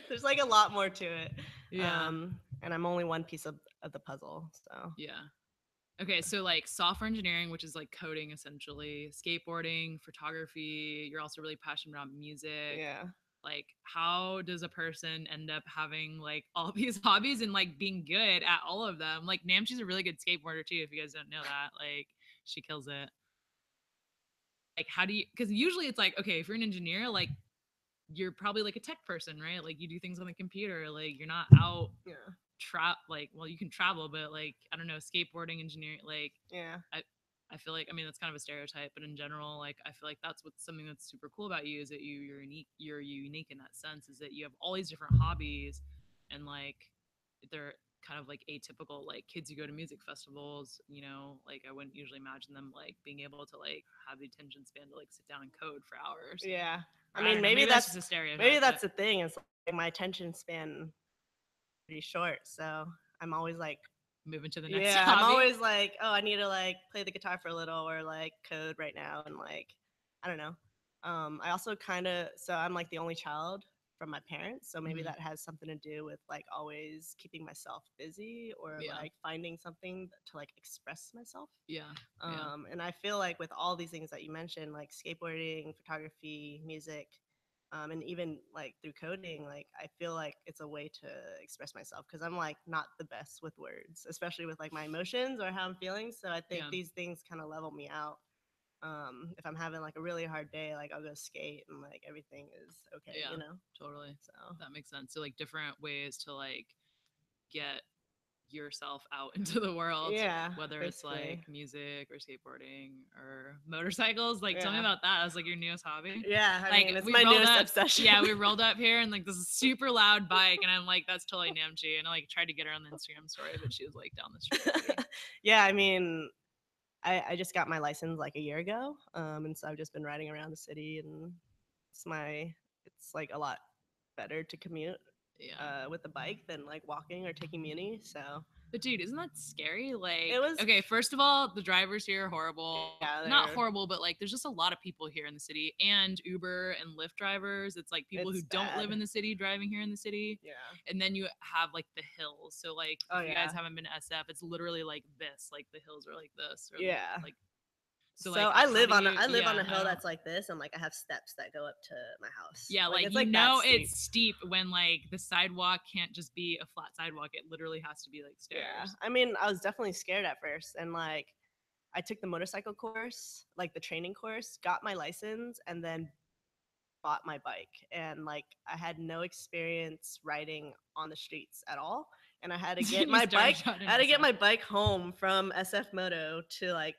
There's like a lot more to it. Yeah. And I'm only one piece of the puzzle. So Yeah. Okay, so like software engineering, which is like coding essentially, skateboarding, photography, you're also really passionate about music. yeah. Like, how does a person end up having like all these hobbies and like being good at all of them? Like, Namchi's a really good skateboarder too, if you guys don't know that. Like, she kills it. Like, how do you, because usually it's like, okay, if you're an engineer, like, you're probably like a tech person, right? Like, you do things on the computer, like, you're not out Yeah. like, well, you can travel, but like, I don't know, skateboarding engineering, like, Yeah. I I feel like, I mean, that's kind of a stereotype, but in general, like, I feel like that's what's something that's super cool about you, is that you're unique. You're unique in that sense, is that you have all these different hobbies, and like they're kind of like atypical. Like kids who go to music festivals, you know, like I wouldn't usually imagine them like being able to like have the attention span to like sit down and code for hours. Yeah. Or I I mean, don't know, maybe that's just a maybe stereotype, but that's the thing. Is like my attention span pretty short, so I'm always like, moving to the next yeah, I'm hobby. always like, oh, I need to like play the guitar for a little or like code right now, and like, I don't know. I also kind of, so I'm like the only child from my parents, so maybe Mhm. that has something to do with like always keeping myself busy or Yeah, like finding something to like express myself. yeah, yeah, And I feel like with all these things that you mentioned, like skateboarding, photography, music, and even like through coding, like I feel like it's a way to express myself because I'm like not the best with words, especially with like my emotions or how I'm feeling. So I think yeah, these things kind of level me out. If I'm having like a really hard day, like I'll go skate and like everything is okay, yeah, you know? totally. So That makes sense. So like different ways to like get yourself out into the world, yeah, whether it's like basically. music or skateboarding or motorcycles. Like, tell me Yeah. about that. That's like your newest hobby. Yeah, I Like, mean, it's we my rolled newest up. obsession. Yeah, we rolled up here and like this is super loud bike, and I'm like, that's totally Namchi. And I like tried to get her on the Instagram story, but she was like down the street already. Yeah, I mean, I just got my license like a year ago, and so I've just been riding around the city, and it's like a lot better to commute Yeah. with the bike than like walking or taking muni. So But dude, isn't that scary? it Like, was, okay, first of all, the drivers here are horrible. yeah, Not horrible, but like there's just a lot of people here in the city, and Uber and Lyft drivers. It's like people who it's don't live bad. in the city driving here in the city. Yeah. And then you have like the hills. So like Oh if you guys yeah. haven't been to SF, it's literally like this. Like the hills are like this, or Yeah. like so So like how do you, I live on yeah, a I hill don't, that's like this, and like I have steps that go up to my house. yeah, Like like it's you like that know steep. it's steep when like the sidewalk can't just be a flat sidewalk. It literally has to be like Yeah. stairs. I mean, I was definitely scared at first, and like I took the motorcycle course, like the training course, got my license, and then bought my bike. And like I had no experience riding on the streets at all. And I had to get You my started bike, out I in had to get SF. my bike home from SF Moto to like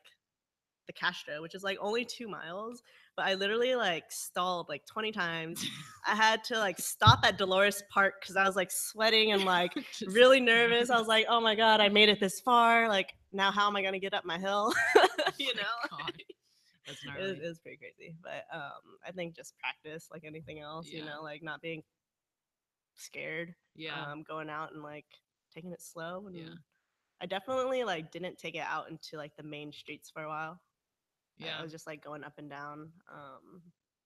the Castro, which is like only 2 miles. But I literally like stalled like 20 times. I had to like stop at Dolores Park because I was like sweating and like Just really nervous. I was nervous. like, oh my God, I made it this far. Like, now how am I going to get up my hill? Oh you my know? god, that's It gnarly. was pretty crazy. But I think just practice like anything else, you Yeah, know, like not being scared, yeah, going out and like taking it slow. yeah, And I definitely like didn't take it out into like the main streets for a while. I yeah. was just like going up and down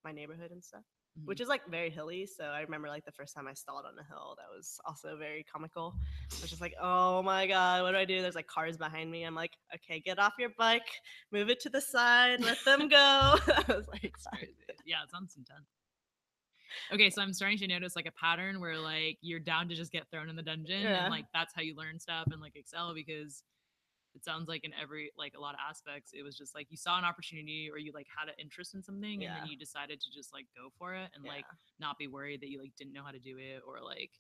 my neighborhood and stuff, Mhm. which is like very hilly. So I remember like the first time I stalled on a hill, that was also very comical. I was just like, oh my God, what do I do? There's like cars behind me. I'm like, okay, get off your bike, move it to the side, let them go. I was like, That's crazy. Yeah, it sounds intense. Okay, so I'm starting to notice like a pattern where like you're down to just get thrown in the dungeon, and yeah, like that's how you learn stuff and like excel, because it sounds like in every like a lot of aspects it was just like you saw an opportunity or you like had an interest in something, and then yeah, you decided to just like go for it and like yeah, not be worried that you like didn't know how to do it, or like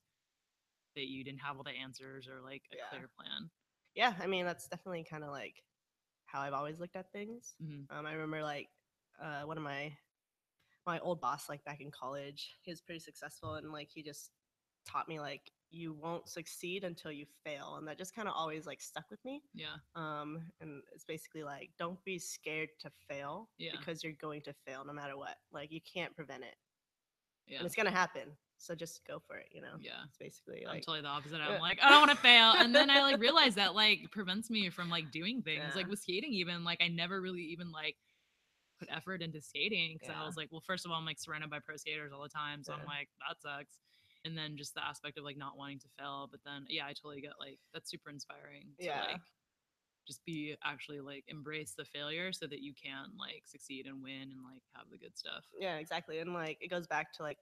that you didn't have all the answers or like a yeah. clear plan. Yeah, I mean, that's definitely kind of like how I've always looked at things. Hmm. I remember like one of my old boss, like back in college, he was pretty successful, and like he just taught me like you won't succeed until you fail, and that just kind of always like stuck with me. Yeah. And it's basically like, don't be scared to fail, Yeah. because you're going to fail no matter what. Like, you can't prevent it, Yeah. and it's gonna happen. So just go for it. Yeah. It's basically I'm like, totally the opposite. I'm yeah, like, I don't want to fail. And then I like realize that like prevents me from like doing things. yeah, Like with skating, even like I never really even like put effort into skating because I yeah, was like, well, first of all, I'm like surrounded by pro skaters all the time. So I'm yeah, like, that sucks. And then just the aspect of like not wanting to fail. But then, yeah, I totally get like that's super inspiring to yeah, like just be actually like embrace the failure so that you can like succeed and win and like have the good stuff. yeah, exactly. And like, it goes back to like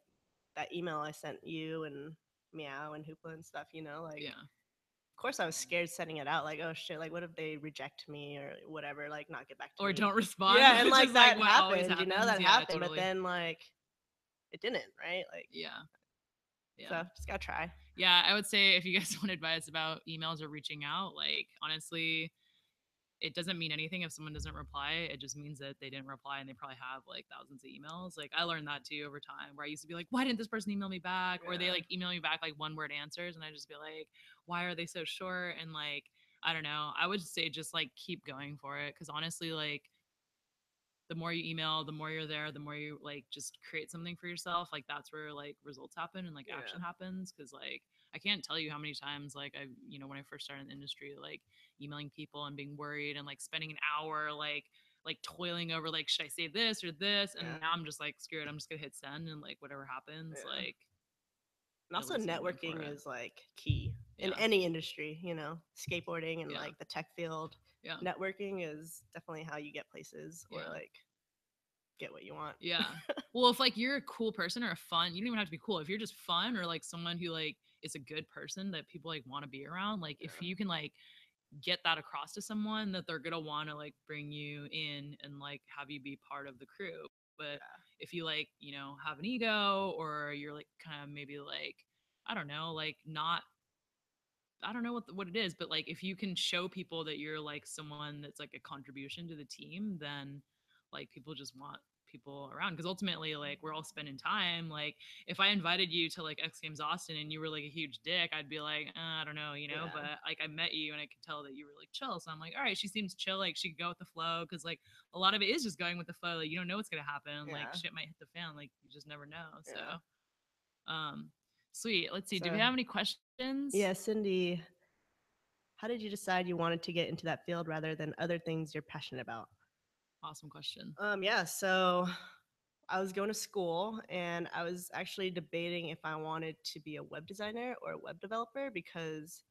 that email I sent you and Meow and Hoopla and stuff. Like, Yeah. of course I was scared sending it out. Like, oh shit, like what if they reject me or whatever, like not get back to Or me. don't respond, Yeah, and which like is like that what always happened, happens. that Yeah, happened, but totally. then like it didn't, right? Like, Yeah. Yeah. so just gotta try. Yeah. I would say if you guys want advice about emails or reaching out, like honestly, it doesn't mean anything if someone doesn't reply. It just means that they didn't reply and they probably have like thousands of emails. Like I learned that too over time where I used to be like, why didn't this person email me back? Or they Yeah, like email me back like one word answers and I just be like, why are they so short? And like, I don't know. I would say just like keep going for it. Cause honestly, like the more you email, the more you're there, the more you like just create something for yourself. Like that's where like results happen and like yeah, action happens. Cause like I can't tell you how many times like I, when I first started in the industry, like emailing people and being worried and like spending an hour like toiling over like should I say this or this, and yeah, now I'm just like screw it, I'm just gonna hit send and like whatever happens, yeah. like And at also, least I'm going for networking it. is like key in Yeah, any industry. Skateboarding and yeah, like the tech field. yeah, Networking is definitely how you get places or yeah. like get what you want. Yeah. Well, if like you're a cool person or a fun, you don't even have to be cool. If you're just fun or like someone who like is a good person that people like want to be around, like if Yeah, you can like get that across to someone that they're gonna want to like bring you in and like have you be part of the crew. But yeah, if you like, have an ego or you're like kind of maybe like I don't know, like not I don't know what it is, but like if you can show people that you're like someone that's like a contribution to the team, then like people just want people around because ultimately like we're all spending time. Like if I invited you to like X Games Austin and you were like a huge dick, I'd be like, I don't know, yeah, but like I met you and I could tell that you were like chill. So I'm like, all right, she seems chill. Like she could go with the flow because like a lot of it is just going with the flow. Like you don't know what's gonna happen. Like yeah, shit might hit the fan. Like you just never know. So yeah. um sweet. Let's see. Do we So, have any questions? yeah, Cindy, how did you decide you wanted to get into that field rather than other things you're passionate about? Awesome question. Yeah, so I was going to school and I was actually debating if I wanted to be a web designer or a web developer, because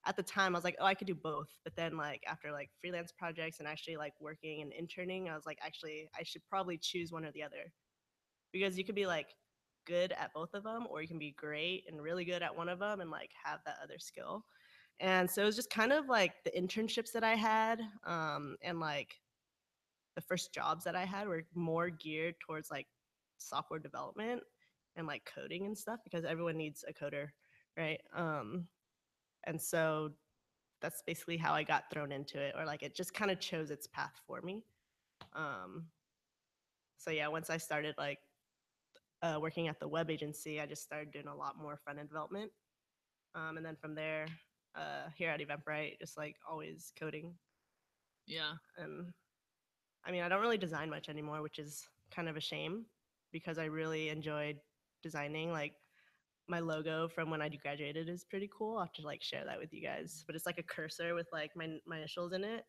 at the time I was like, oh, I could do both. But then like after like freelance projects and actually like working and interning, I was like, actually I should probably choose one or the other, because you could be like good at both of them, or you can be great and really good at one of them and like have that other skill. And so it was just kind of like the internships that I had, and like the first jobs that I had were more geared towards like software development and like coding and stuff, because everyone needs a coder, right? And so that's basically how I got thrown into it, or like it just kind of chose its path for me. Um, so yeah, once I started like working at the web agency, I just started doing a lot more front end development. And then from there, here at Eventbrite, just like always coding. Yeah. And I mean, I don't really design much anymore, which is kind of a shame, because I really enjoyed designing. Like my logo from when I graduated is pretty cool. I'll have to like share that with you guys. But it's like a cursor with like my initials in it.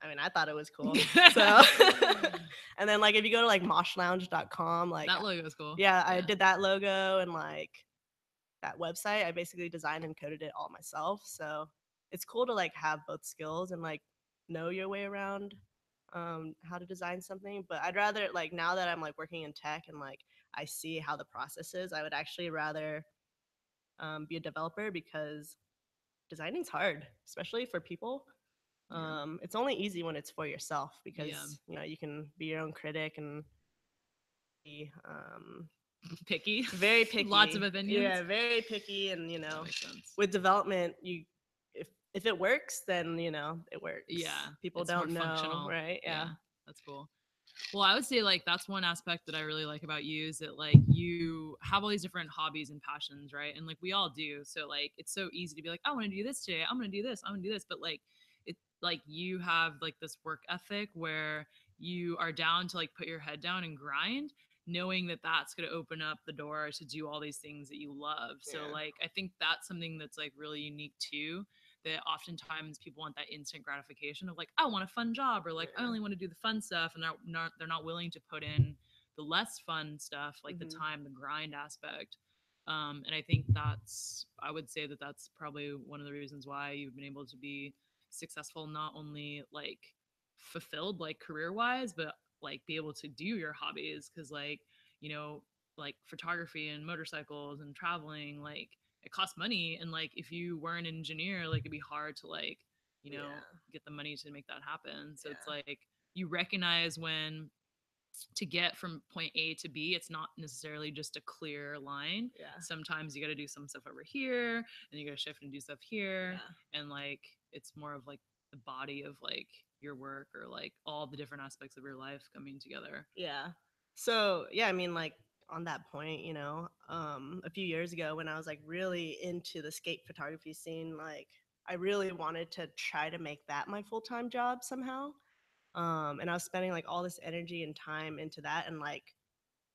I mean, I thought it was cool. So, and then like if you go to like moshlounge.com, like That logo is cool. yeah, I Yeah. did that logo and like that website. I basically designed and coded it all myself. So it's cool to like have both skills and like know your way around how to design something. But I'd rather like, now that I'm like working in tech and like I see how the process is, I would actually rather be a developer, because designing's hard, especially for people. Yeah. It's only easy when it's for yourself, Yeah. because you can be your own critic and be Picky. very Lots of picky. opinions. Yeah, very picky, and That makes sense. with development, if it works, then it Yeah. works. People It's more don't know, functional. right? Yeah, Yeah. That's cool. Well, I would say like that's one aspect that I really like about you is that like you have all these different hobbies and passions, right? And like we all do. So like it's so easy to be like, I want to do this today. I'm going to do this. I'm going to do this. But like it like you have like this work ethic where you are down to like put your head down and grind, knowing that that's going to open up the door to do all these things that you love. So Yeah. like I think that's something that's like really unique too, that oftentimes people want that instant gratification of like I want a fun job or like I Yeah. only want to do the fun stuff, and they're not willing to put in the less fun stuff like the Mhm. time, the grind aspect. And I think I would say that that's probably one of the reasons why you've been able to be successful, not only like fulfilled like career wise, but like be able to do your hobbies because like you know like photography and motorcycles and traveling like it costs money, and like if you were an engineer like it'd be hard to like Yeah. get the money to make that happen. So it's Yeah. like you recognize when to get from point A to B, it's not necessarily just a clear line. Yeah. Sometimes you got to do some stuff over here and you got to shift and do stuff here, Yeah. and like it's more of like the body of like your work or like all the different aspects of your life coming together. Yeah. So yeah, I mean, like on that point, a few years ago when I was like really into the skate photography scene, like I really wanted to try to make that my full time job somehow. And I was spending like all this energy and time into that, and like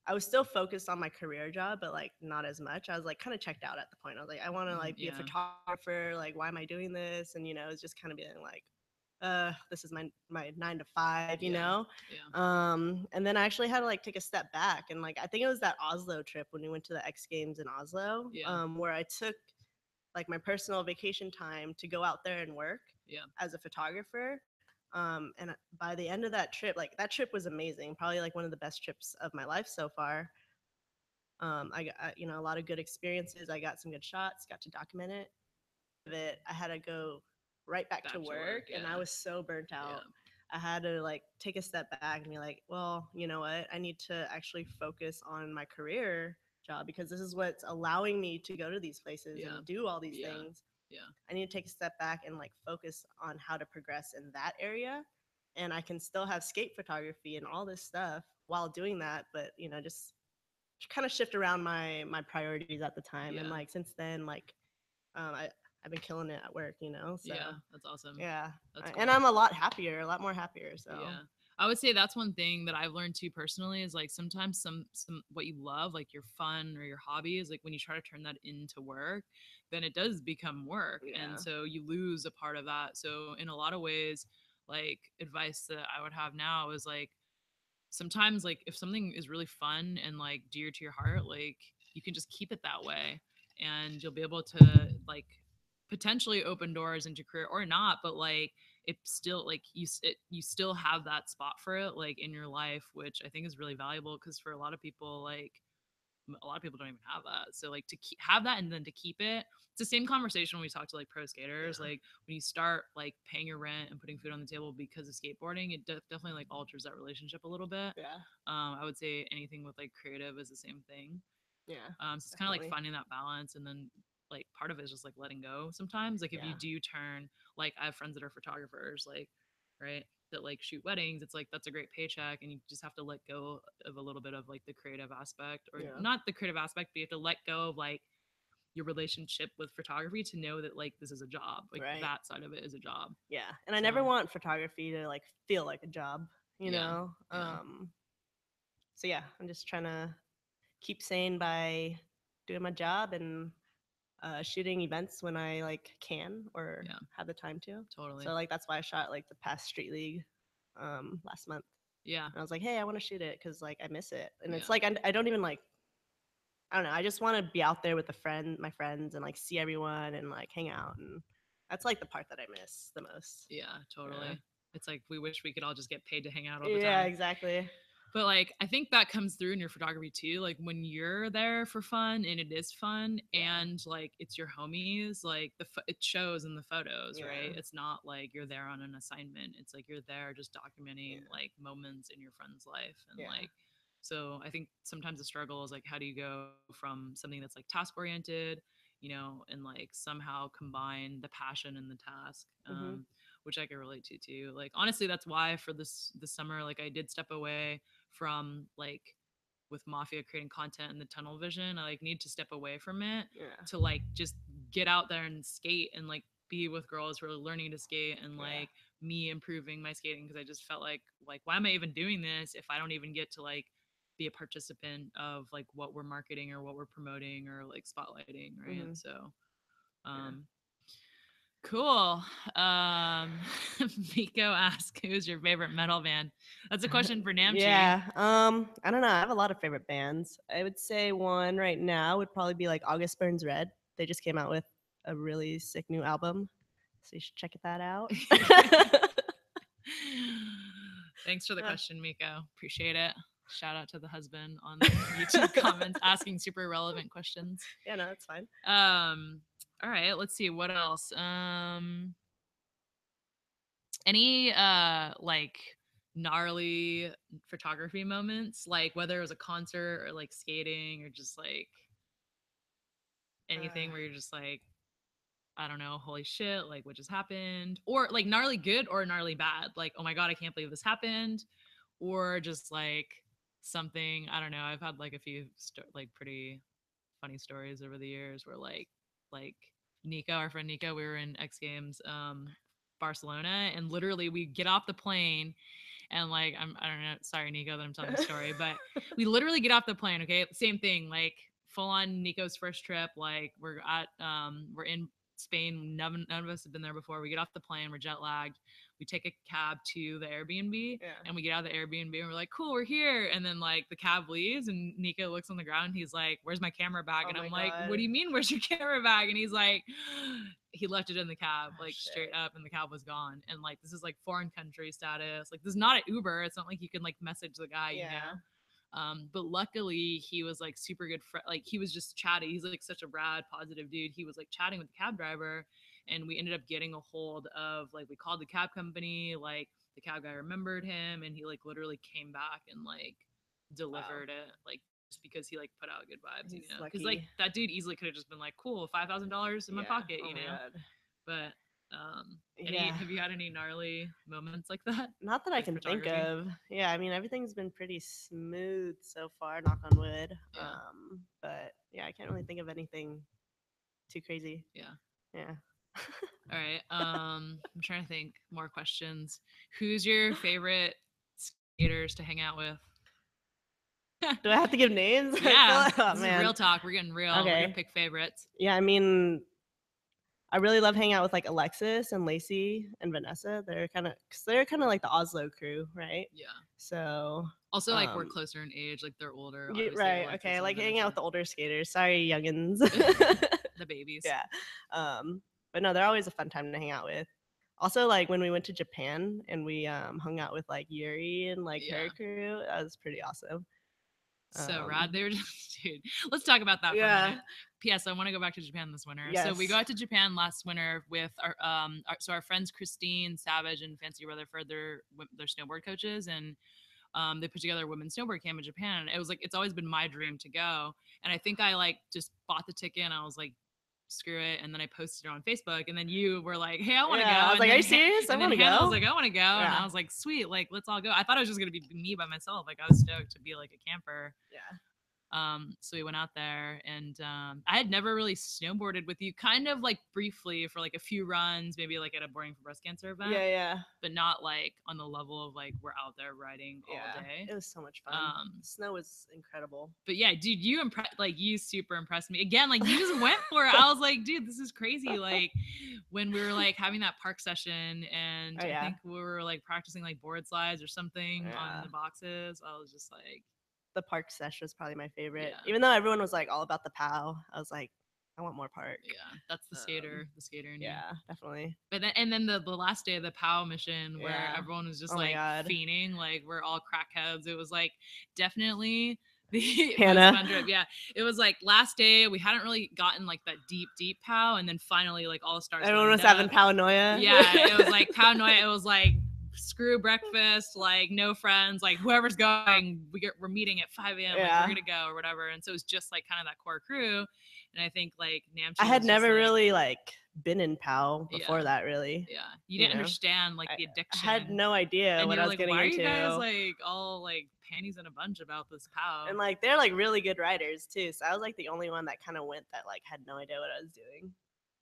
I was still focused on my career job, but like not as much. I was like kind of checked out at the point. I was like, I want to like be a Yeah, photographer. Like, why am I doing this? And it's just kind of being like, this is my 9 to 5, yeah, yeah, And then I actually had to like take a step back, and like I think it was that Oslo trip when we went to the X Games in Oslo, yeah, where I took like my personal vacation time to go out there and work yeah. as a photographer. And by the end of that trip, like that trip was amazing, probably like one of the best trips of my life so far. I got a lot of good experiences. I got some good shots, got to document it. Of it, I had to go right back to Back to work, work. and I Yeah, was so burnt out. yeah, I had to like take a step back and be like, well, you know what? I need to actually focus on my career job because this is what's allowing me to go to these places yeah, and do all these yeah, things. yeah, I need to take a step back and like focus on how to progress in that area. And I can still have skate photography and all this stuff while doing that, but just kind of shift around my priorities at the time. And yeah, like since then, like I've been killing it at work, so yeah. That's awesome. yeah. That's And cool. I'm a lot happier, a lot more happier. So Yeah. I would say that's one thing that I've learned too personally is like sometimes some what you love, like your fun or your hobby is like when you try to turn that into work, then it does become work. And yeah, so you lose a part of that. So in a lot of ways, like advice that I would have now is like sometimes like if something is really fun and like dear to your heart, like you can just keep it that way and you'll be able to like potentially open doors into career or not, but like it still like you still have that spot for it like in your life, which I think is really valuable because for a lot of people like a lot of people don't even have that. So like to have that and then to keep it, it's the same conversation when we talk to like pro skaters. yeah, Like when you start like paying your rent and putting food on the table because of skateboarding, it definitely like alters that relationship a little bit. yeah, I would say anything with like creative is the same thing. yeah, So it's kind of like definitely, finding that balance, and then like part of it is just like letting go. Sometimes, like if you yeah, do turn, like I have friends that are photographers, like right that like shoot weddings. It's like that's a great paycheck, and you just have to let go of a little bit of like the creative aspect, or yeah, not the creative aspect, but you have to let go of like your relationship with photography to know that like this is a job. Like right, that side of it is a job. yeah. And I So never want photography to like feel like a job, you yeah, know. yeah, So yeah, I'm just trying to keep sane by doing my job and shooting events when I like can or yeah, have the time to. totally. So like that's why I shot like the past street league last month. Yeah, And I was like, hey, I want to shoot it because like I miss it. And it's yeah, like I don't even like I don't know. I just want to be out there with my friends, and like see everyone and like hang out. And that's like the part that I miss the most. yeah, Yeah. totally. It's like we wish we could all just get paid to hang out all the Yeah, time. exactly. But like I think that comes through in your photography too. Like when you're there for fun and it is fun Yeah. and like it's your homies, like it shows in the photos, Yeah. right? It's not like you're there on an assignment. It's like you're there just documenting Yeah. like moments in your friend's life, and Yeah. like so I think sometimes the struggle is like how do you go from something that's like task oriented, and like somehow combine the passion and the task. Mhm. which I could relate to too. Like honestly, that's why for this summer, like I did step away from like with Mafia creating content and the tunnel vision. I like need to step away from it Yeah. to like just get out there and skate and like be with girls who are learning to skate and Yeah. like me improving my skating because I just felt like why am I even doing this if I don't even get to like be a participant of like what we're marketing or what we're promoting or like spotlighting, right? Mm-hmm. So Yeah. um cool. Miko asks, who's your favorite metal band? That's a question for Namchi. Yeah. I don't know. I have a lot of favorite bands. I would say one right now would probably be like August Burns Red. They just came out with a really sick new album, so you should check that out. Thanks for the Uh, question, Miko. Appreciate it. Shout out to the husband on the YouTube comments asking super relevant questions. yeah, no, that's fine. All right, let's see what else. Any like gnarly photography moments, like whether it was a concert or like skating or just like anything Uh, where you're just like, I don't know, holy shit, like what just happened? Or like gnarly good or gnarly bad. Like, oh my God, I can't believe this happened. Or just like something, I don't know. I've had like a few like pretty funny stories over the years where like Nico, our friend Nico, we were in X Games Barcelona and literally we get off the plane and like I don't know, sorry Nico that I'm telling the story, but we literally get off the plane, okay? Same thing, like full on Nico's first trip, like we're in Spain, none of us have been there before. We get off the plane, we're jet lagged. We take a cab to the Airbnb yeah. and we get out of the Airbnb and we're like, cool, we're here. And then like the cab leaves and Nico looks on the ground. He's like, where's my camera bag? Oh And my I'm like, God. what do you mean, where's your camera bag? And he's like, he left it in the cab, Oh, like shit. straight up, and the cab was gone. And like, this is like foreign country status. Like, this is not an Uber. It's not like you can like message the guy, you Yeah. know? But luckily he was like super good friend. Like he was just chatty. He's like such a rad, positive dude. He was like chatting with the cab driver, and we ended up getting a hold of like we called the cab company. Like the cab guy remembered him, and he like literally came back and like Wow. delivered it. Like just because he like put out good vibes, you He's know? Because like lucky. that dude easily could have just been like, cool, $5,000 in my Yeah. pocket, Oh you my know? God. But any Yeah. have you had any gnarly moments like that Not that I with can think photography? of. Yeah, I mean everything's been pretty smooth so far, knock on wood. Yeah, But yeah, I can't really think of anything too crazy. yeah. Yeah. All right. I'm trying to think more questions. Who's your favorite skaters to hang out with? Do I have to give names? I feel Yeah, like, oh this is man. real talk. We're getting real. We're gonna Okay. pick favorites. Yeah, I mean, I really love hanging out with like Alexis and Lacey and Vanessa. They're kind of like the Oslo crew, right? Yeah. So, Also, like we're um, closer in age. Like they're older. yeah, Obviously, right. Alexis Okay, and like hanging out with Vanessa. the older skaters. Sorry, youngins. The babies. Yeah. But no, they're always a fun time to hang out with. Also, like when we went to Japan and we hung out with like Yuri and like her Yeah. crew, that was pretty awesome. So rad. Um, They were just, dude. Let's talk about that for a yeah. minute. P.S. I want to go back to Japan this winter. So we Yes. go out to Japan last winter with our friends Christine Savage and Fancy Rutherford. They're snowboard coaches, and they put together a women's snowboard camp in Japan. And it was like it's always been my dream to go. And I think I like just bought the ticket and I was like, screw it. And then I posted it on Facebook. And then you were like, hey, I want to go. Yeah. I was like, are you serious? I And then want to Hannah was go. like, I want to go. And Yeah. I was like, sweet, like let's all go. I thought it was just gonna be me by myself. Like I was stoked to be like a camper. Yeah. So we went out there and I had never really snowboarded with you, kind of like briefly for like a few runs, maybe like at a Boarding for Breast Cancer event, Yeah. Yeah. but not like on the level of like we're out there riding all Yeah. day. It was so much fun. Um, The snow was incredible. but yeah, dude, you super impressed me. Again, like you just went for it. I was like, dude, this is crazy. Like when we were like having that park session and Oh I yeah. think we were like practicing like board slides or something on Yeah. the boxes. I was just like, The park sesh was probably my favorite. yeah. Even though everyone was like all about the POW, I was like, I want more park. Yeah, that's the skater in you. Yeah, definitely. But then the last day of the POW mission where Yeah. everyone was just Oh my like God. fiending, like we're all crackheads. It was like definitely the Hannah. most fun trip. Yeah, it was like last day we hadn't really gotten like that deep POW, and then finally like all the stars. Everyone was lined having up. paranoia. Yeah, it was like paranoia. It was like screw breakfast, like no friends, like whoever's going, we're meeting at 5 a.m. Like Yeah. we're gonna go or whatever. And so it was just like kind of that core crew. And I think like Namchi I had was just, never like, really like been in POW before Yeah. that, really. Yeah. You You didn't know, understand like I, the I had addiction. no idea And what you're I was like, getting why are you guys into. like all like panties in a bunch about this pow? And like they're like really good riders too. So I was like the only one that kind of went that like had no idea what I was doing.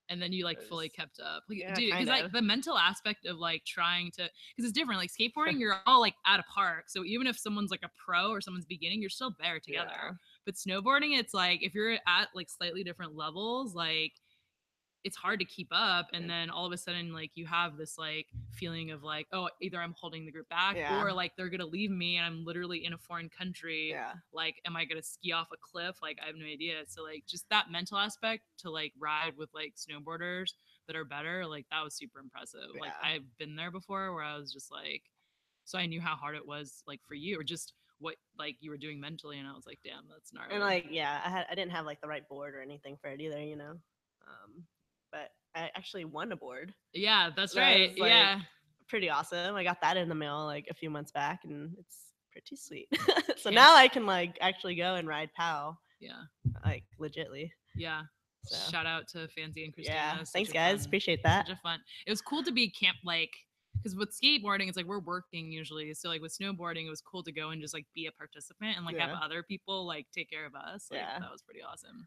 And then you like It fully was, kept up, like, yeah, dude, kind because like of. the mental aspect of like trying to, because it's different, like skateboarding you're all like at a park, so even if someone's like a pro or someone's beginning you're still there together. Yeah. But snowboarding, it's like if you're at like slightly different levels, like it's hard to keep up, and then all of a sudden like you have this like feeling of like, oh, either I'm holding the group back Yeah. or like they're gonna leave me and I'm literally in a foreign country. Yeah. Like, am I gonna ski off a cliff? Like, I have no idea. So like just that mental aspect to like ride with like snowboarders that are better, like that was super impressive. Like Yeah. I've been there before where I was just like, so I knew how hard it was like for you, or just what like you were doing mentally, and I was like, damn, that's And gnarly. like, yeah, I didn't have like the right board or anything for it either, you know. But I actually won a board. Yeah, that's That right. was like Yeah. pretty awesome. I got that in the mail like a few months back, and it's pretty sweet. So Can't. now I can like actually go and ride POW Yeah. like legitly. Yeah. So Shout out to Fancy and Christina. yeah, It's such thanks a guys, fun, appreciate that. such a fun. It was cool to be camp like, because with skateboarding it's like we're working usually. So like with snowboarding it was cool to go and just like be a participant and like have Yeah, other people like take care of us. Like yeah. that was pretty awesome.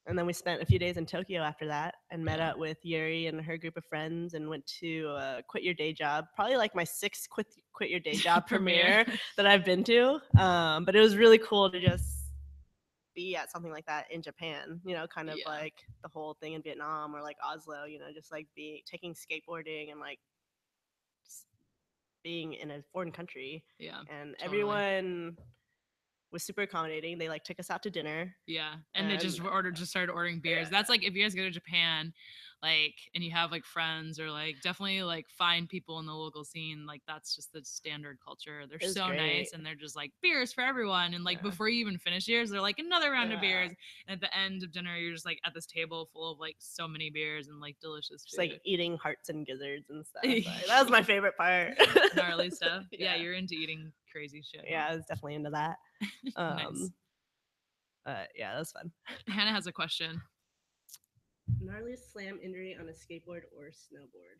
And then we spent a few days in Tokyo after that and met Yeah. up with Yuri and her group of friends and went to Quit Your Day Job, probably like my sixth Quit Your Day Job Premiere. premiere that I've been to. But it was really cool to just be at something like that in Japan, you know, kind of Yeah. like the whole thing in Vietnam or like Oslo, you know, just like taking skateboarding and like being in a foreign country. Yeah. And Totally. everyone was super accommodating. They like took us out to dinner. Yeah, and they And just started ordering beers. yeah, That's like if you guys go to Japan, like, and you have like friends or like definitely like find people in the local scene. Like that's just the standard culture. They're it was so great. nice, and they're just like beers for everyone. And like Yeah. before you even finish yours, they're like another round of Yeah. beers. And at the end of dinner, you're just like at this table full of like so many beers and like delicious Just food. like eating hearts and gizzards and stuff. Like, that was my favorite part. Gnarly stuff. Yeah, Yeah. you're into eating crazy shit. Yeah, I was definitely into that. Nice. Yeah, that was fun. Hannah has a question. Gnarliest slam injury on a skateboard or snowboard?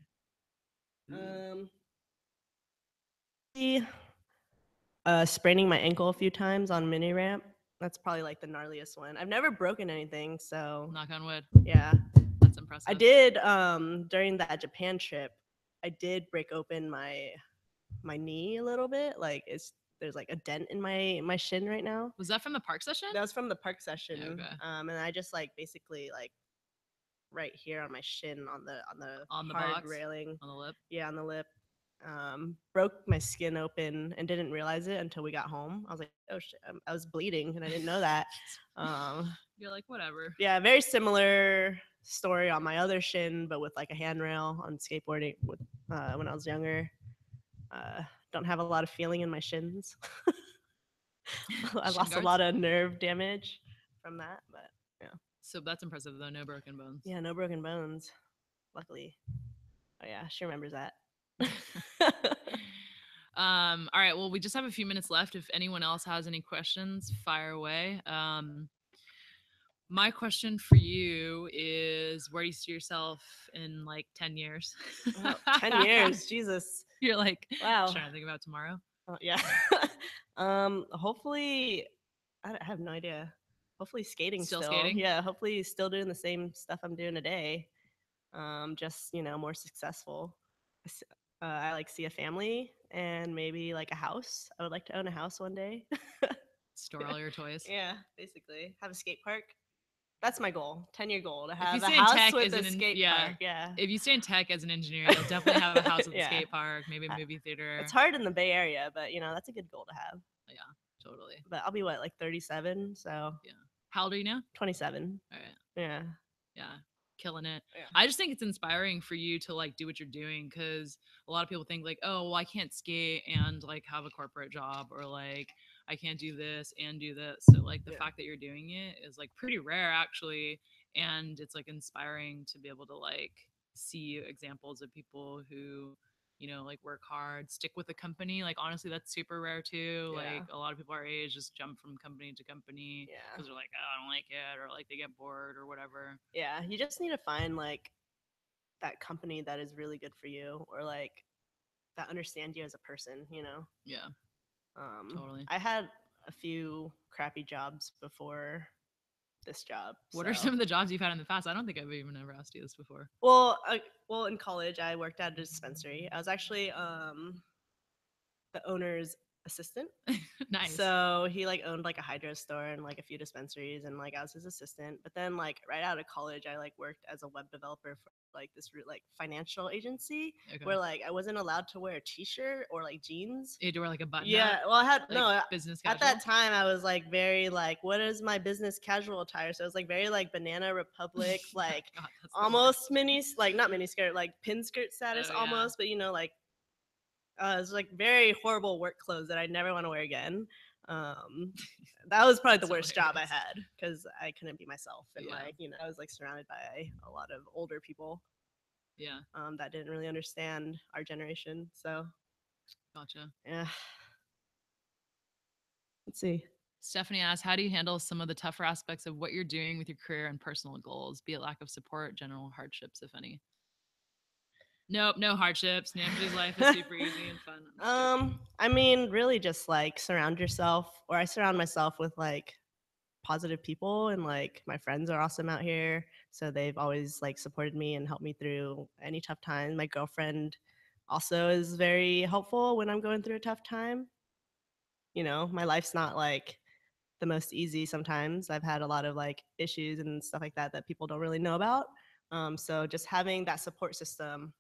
Spraining my ankle a few times on mini ramp. That's probably like the gnarliest one. I've never broken anything, so Knock on wood. yeah. That's impressive. I did during that Japan trip. I did break open my knee a little bit. Like there's like a dent in my shin right now. Was that from the park session? That was from the park session. Okay. And I just like basically like right here on my shin on the On the hard box? railing. On the lip? Yeah, on the lip. Broke my skin open and didn't realize it until we got home. I was like, oh shit, I was bleeding and I didn't know that. You're like, whatever. Yeah, very similar story on my other shin, but with like a handrail on skateboarding with when I was younger. Don't have a lot of feeling in my shins. I Shin lost a guards? lot of nerve damage from that, but yeah. So that's impressive though. No broken bones. Yeah, no broken bones. Luckily. Oh yeah, she remembers that. All right. Well, we just have a few minutes left. If anyone else has any questions, fire away. My question for you is, where do you see yourself in like 10 years? 10 years, Jesus. You're like, Wow. trying to think about tomorrow. Yeah. Hopefully, I have no idea. Hopefully skating Still still. skating? Yeah, hopefully still doing the same stuff I'm doing today. Just, you know, more successful. I like see a family and maybe like a house. I would like to own a house one day. Store all your toys. Yeah, basically. Have a skate park. That's my goal. 10-year goal to If you have a stay in house tech with as a an skate yeah, park. Yeah. if you stay in tech as an engineer, you'll definitely have a house with a Yeah. skate park, maybe a movie theater. It's hard in the Bay Area, but you know, that's a good goal to have. Yeah, totally. But I'll be what, like 37, so Yeah. How old are you now? 27. All right. Yeah. Yeah. Killing it. Yeah. I just think it's inspiring for you to like do what you're doing, because a lot of people think like, oh, well, I can't skate and like have a corporate job, or like I can't do this and do this. So like the Yeah. fact that you're doing it is like pretty rare actually, and it's like inspiring to be able to like see examples of people who, you know, like work hard, stick with a company. Like honestly, that's super rare too. Yeah. Like a lot of people our age just jump from company to company Yeah. because they're like, oh, I don't like it, or like they get bored or whatever. Yeah. You just need to find like that company that is really good for you, or like that understand you as a person, you know. Yeah, totally. I had a few crappy jobs before this job, What are so some of the jobs you've had in the past? I don't think I've even ever asked you this before. well, in college I worked at a dispensary. I was actually the owner's assistant. Nice. So he like owned like a hydro store and like a few dispensaries, and like I was his assistant. But then like right out of college, I like worked as a web developer for like this like financial agency Okay. where like I wasn't allowed to wear a t-shirt or like jeans. You had to wear like a button Yeah, up, well, I had like no. business At casual. that time, I was like very like, what is my business casual attire? So it was like very like Banana Republic, like God, that's the almost worst. mini, like not mini skirt, like pin skirt status Oh yeah. almost, but you know, like it's like very horrible work clothes that I never want to wear again. Um, that was probably the That's worst job I hilarious. had because I couldn't be myself, and Yeah. like you know, I was like surrounded by a lot of older people Yeah. that didn't really understand our generation. So Gotcha. yeah, let's see. Stephanie asks, how do you handle some of the tougher aspects of what you're doing with your career and personal goals, be it lack of support, general hardships, if any? Nope, no hardships. Namji's life is super easy and fun. I'm just joking. I mean, really, just like surround yourself, or I surround myself with like positive people, and like my friends are awesome out here, so they've always like supported me and helped me through any tough time. My girlfriend also is very helpful when I'm going through a tough time. You know, my life's not like the most easy sometimes. I've had a lot of like issues and stuff like that that people don't really know about. So just having that support system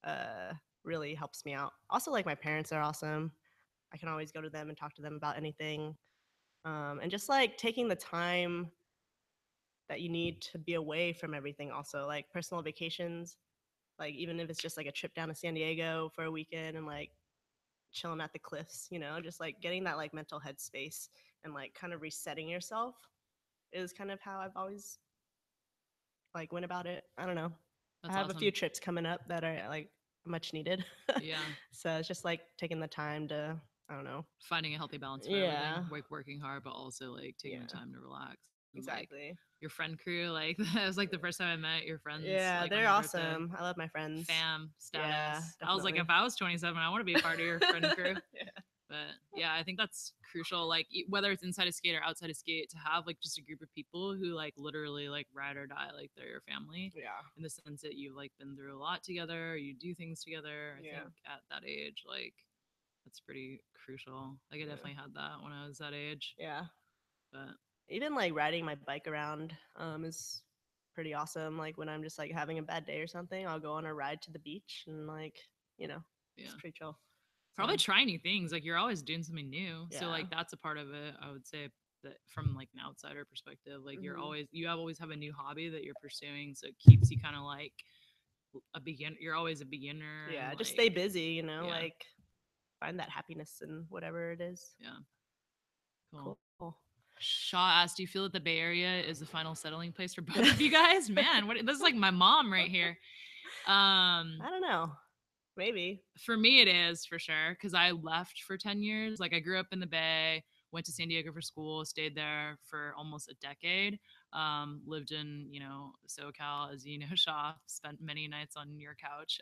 uh, really helps me out. Also, like my parents are awesome. I can always go to them and talk to them about anything. And just like taking the time that you need to be away from everything, also like personal vacations, like even if it's just like a trip down to San Diego for a weekend and like chilling at the cliffs, you know, just like getting that like mental headspace and like kind of resetting yourself is kind of how I've always like went about it. I don't know. I That's have a few awesome. trips coming up that are like much needed. Yeah. So it's just like taking the time to, I don't know. Finding a healthy balance for everything, Yeah. like working hard, but also like taking the Yeah. time to relax. And like Exactly. your friend crew, like that was like the first time I met your friends, Yeah, like on they're your birthday. awesome. I love my friends. Fam Yeah, status. I was like, definitely. if I was 27, I want to be a part of your friend crew. Yeah. But yeah, I think that's crucial. Like whether it's inside a skate or outside a skate, to have like just a group of people who like literally like ride or die, like they're your family, Yeah. in the sense that you've like been through a lot together, you do things together. I think Yeah. at that age, like that's pretty crucial. Like I Yeah. definitely had that when I was that age. Yeah. But Even like riding my bike around is pretty awesome. Like when I'm just like having a bad day or something, I'll go on a ride to the beach and like, you know, it's yeah. pretty chill. So, Probably try new things. Like you're always doing something new. So yeah. like that's a part of it. I would say that from like an outsider perspective, like Hmm. you have always have a new hobby that you're pursuing. So it keeps you kind of like a begin. You're always a beginner and Yeah, just like stay busy, you know, yeah, like find that happiness in whatever it is. yeah, cool. Cool. Shaw asked, "Do you feel that the Bay Area is the final settling place for both of you guys?" Man, what this is like my mom right here. I don't know. Maybe. For me it is for sure because I left for 10 years. Like I grew up in the Bay, went to San Diego for school, stayed there for almost a decade. Lived in, SoCal, as you know, Shaw, spent many nights on your couch.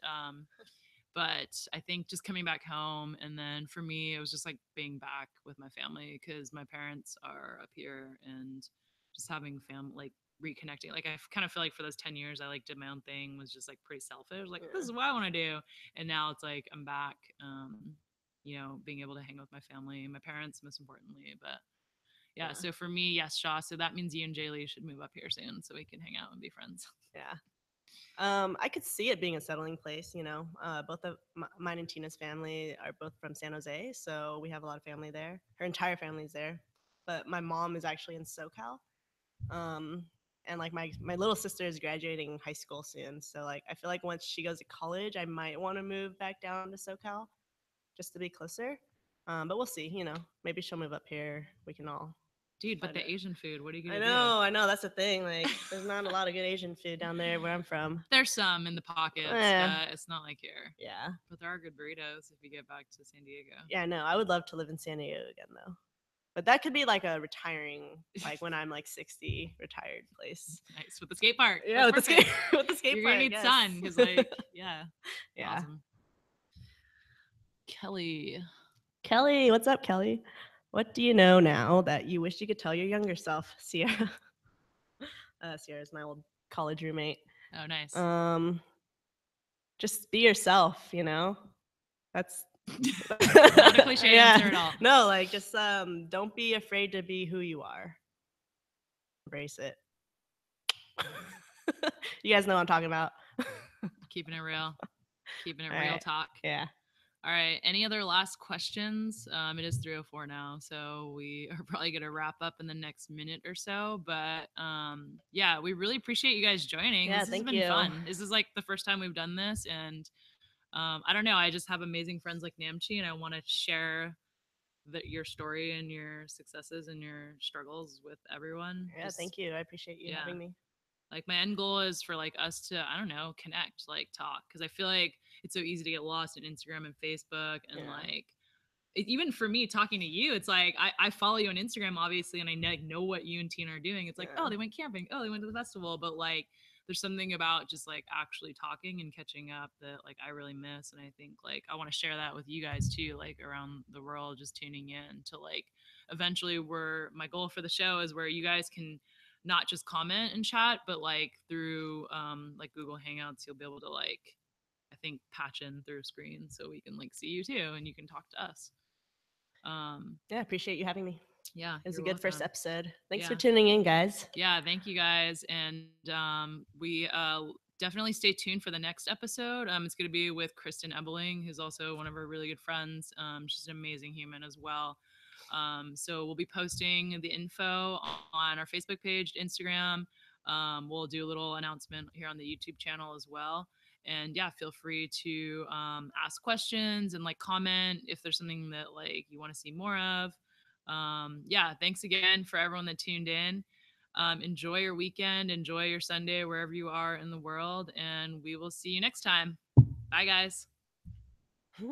But I think just coming back home, and then for me it was just like being back with my family because my parents are up here, and just having like reconnecting. Like I kind of feel like for those 10 years I like did my own thing, was just like pretty selfish, like this Yeah. is what I want to do. And now it's like I'm back, being able to hang with my family, my parents most importantly. But yeah, Yeah. so for me, yes, Shaw, so that means you and Jaylee should move up here soon so we can hang out and be friends. Yeah. I could see it being a settling place. You know, both of mine and Tina's family are both from San Jose, so we have a lot of family there. Her entire family's there, but my mom is actually in SoCal. Um, and like my little sister is graduating high school soon, so like I feel like once she goes to college, I might want to move back down to SoCal just to be closer. But we'll see. You know, maybe she'll move up here. We can all Dude, but find the it. Asian food, what are you I gonna do? know, I know. That's the thing. Like, there's not a lot of good Asian food down there where I'm from. There's some in the pockets, Eh, but it's not like here. yeah. But there are good burritos if you get back to San Diego. Yeah, I know. I would love to live in San Diego again, though. But that could be like a retiring, like when I'm like 60, retired place. Nice with the skate park. Yeah, That's with the skate perfect. with the skate You're gonna park, need yes. sun because, like, yeah, Yeah. awesome. Kelly, Kelly, what's up, Kelly? What do you know now that you wish you could tell your younger self? Sierra. Sierra's my old college roommate. oh nice. Um, just be yourself, you know? That's Not a cliche answer yeah. at all. No, like just don't be afraid to be who you are. Embrace it. You guys know what I'm talking about. Keeping it real, keeping it All real right. talk. Yeah. All right. Any other last questions? It is 3:04 now, so we are probably gonna wrap up in the next minute or so. But yeah, we really appreciate you guys joining. Yeah, This has thank been you. fun. This is like the first time we've done this, and I don't know. I just have amazing friends like Namchi, and I want to share your story and your successes and your struggles with everyone. Yeah, Just thank you. I appreciate you yeah, having me. like my end goal is for like us to, I don't know, connect, like talk, because I feel like it's so easy to get lost in Instagram and Facebook and Yeah. like even for me talking to you, it's like I follow you on Instagram obviously, and I know what you and Tina are doing. It's like, oh, Yeah. they went camping, oh, they went to the festival, but like there's something about just like actually talking and catching up that like I really miss. And I think like I want to share that with you guys too, like around the world, just tuning in to like eventually where my goal for the show is where you guys can not just comment and chat, but like through like Google Hangouts, you'll be able to like I think patch in through a screen so we can like see you too and you can talk to us. Yeah, appreciate you having me. Yeah, It was a you're good first welcome. episode. Thanks for Yeah. tuning in, guys. Yeah, thank you guys. And we definitely stay tuned for the next episode. It's going to be with Kristen Ebeling, who's also one of our really good friends. She's an amazing human as well. So we'll be posting the info on our Facebook page, Instagram. We'll do a little announcement here on the YouTube channel as well. And yeah, feel free to ask questions and like comment if there's something that like you want to see more of. Yeah, thanks again for everyone that tuned in. Enjoy your weekend, enjoy your Sunday wherever you are in the world, and we will see you next time. Bye, guys.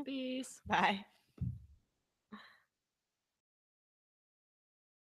Peace. Bye.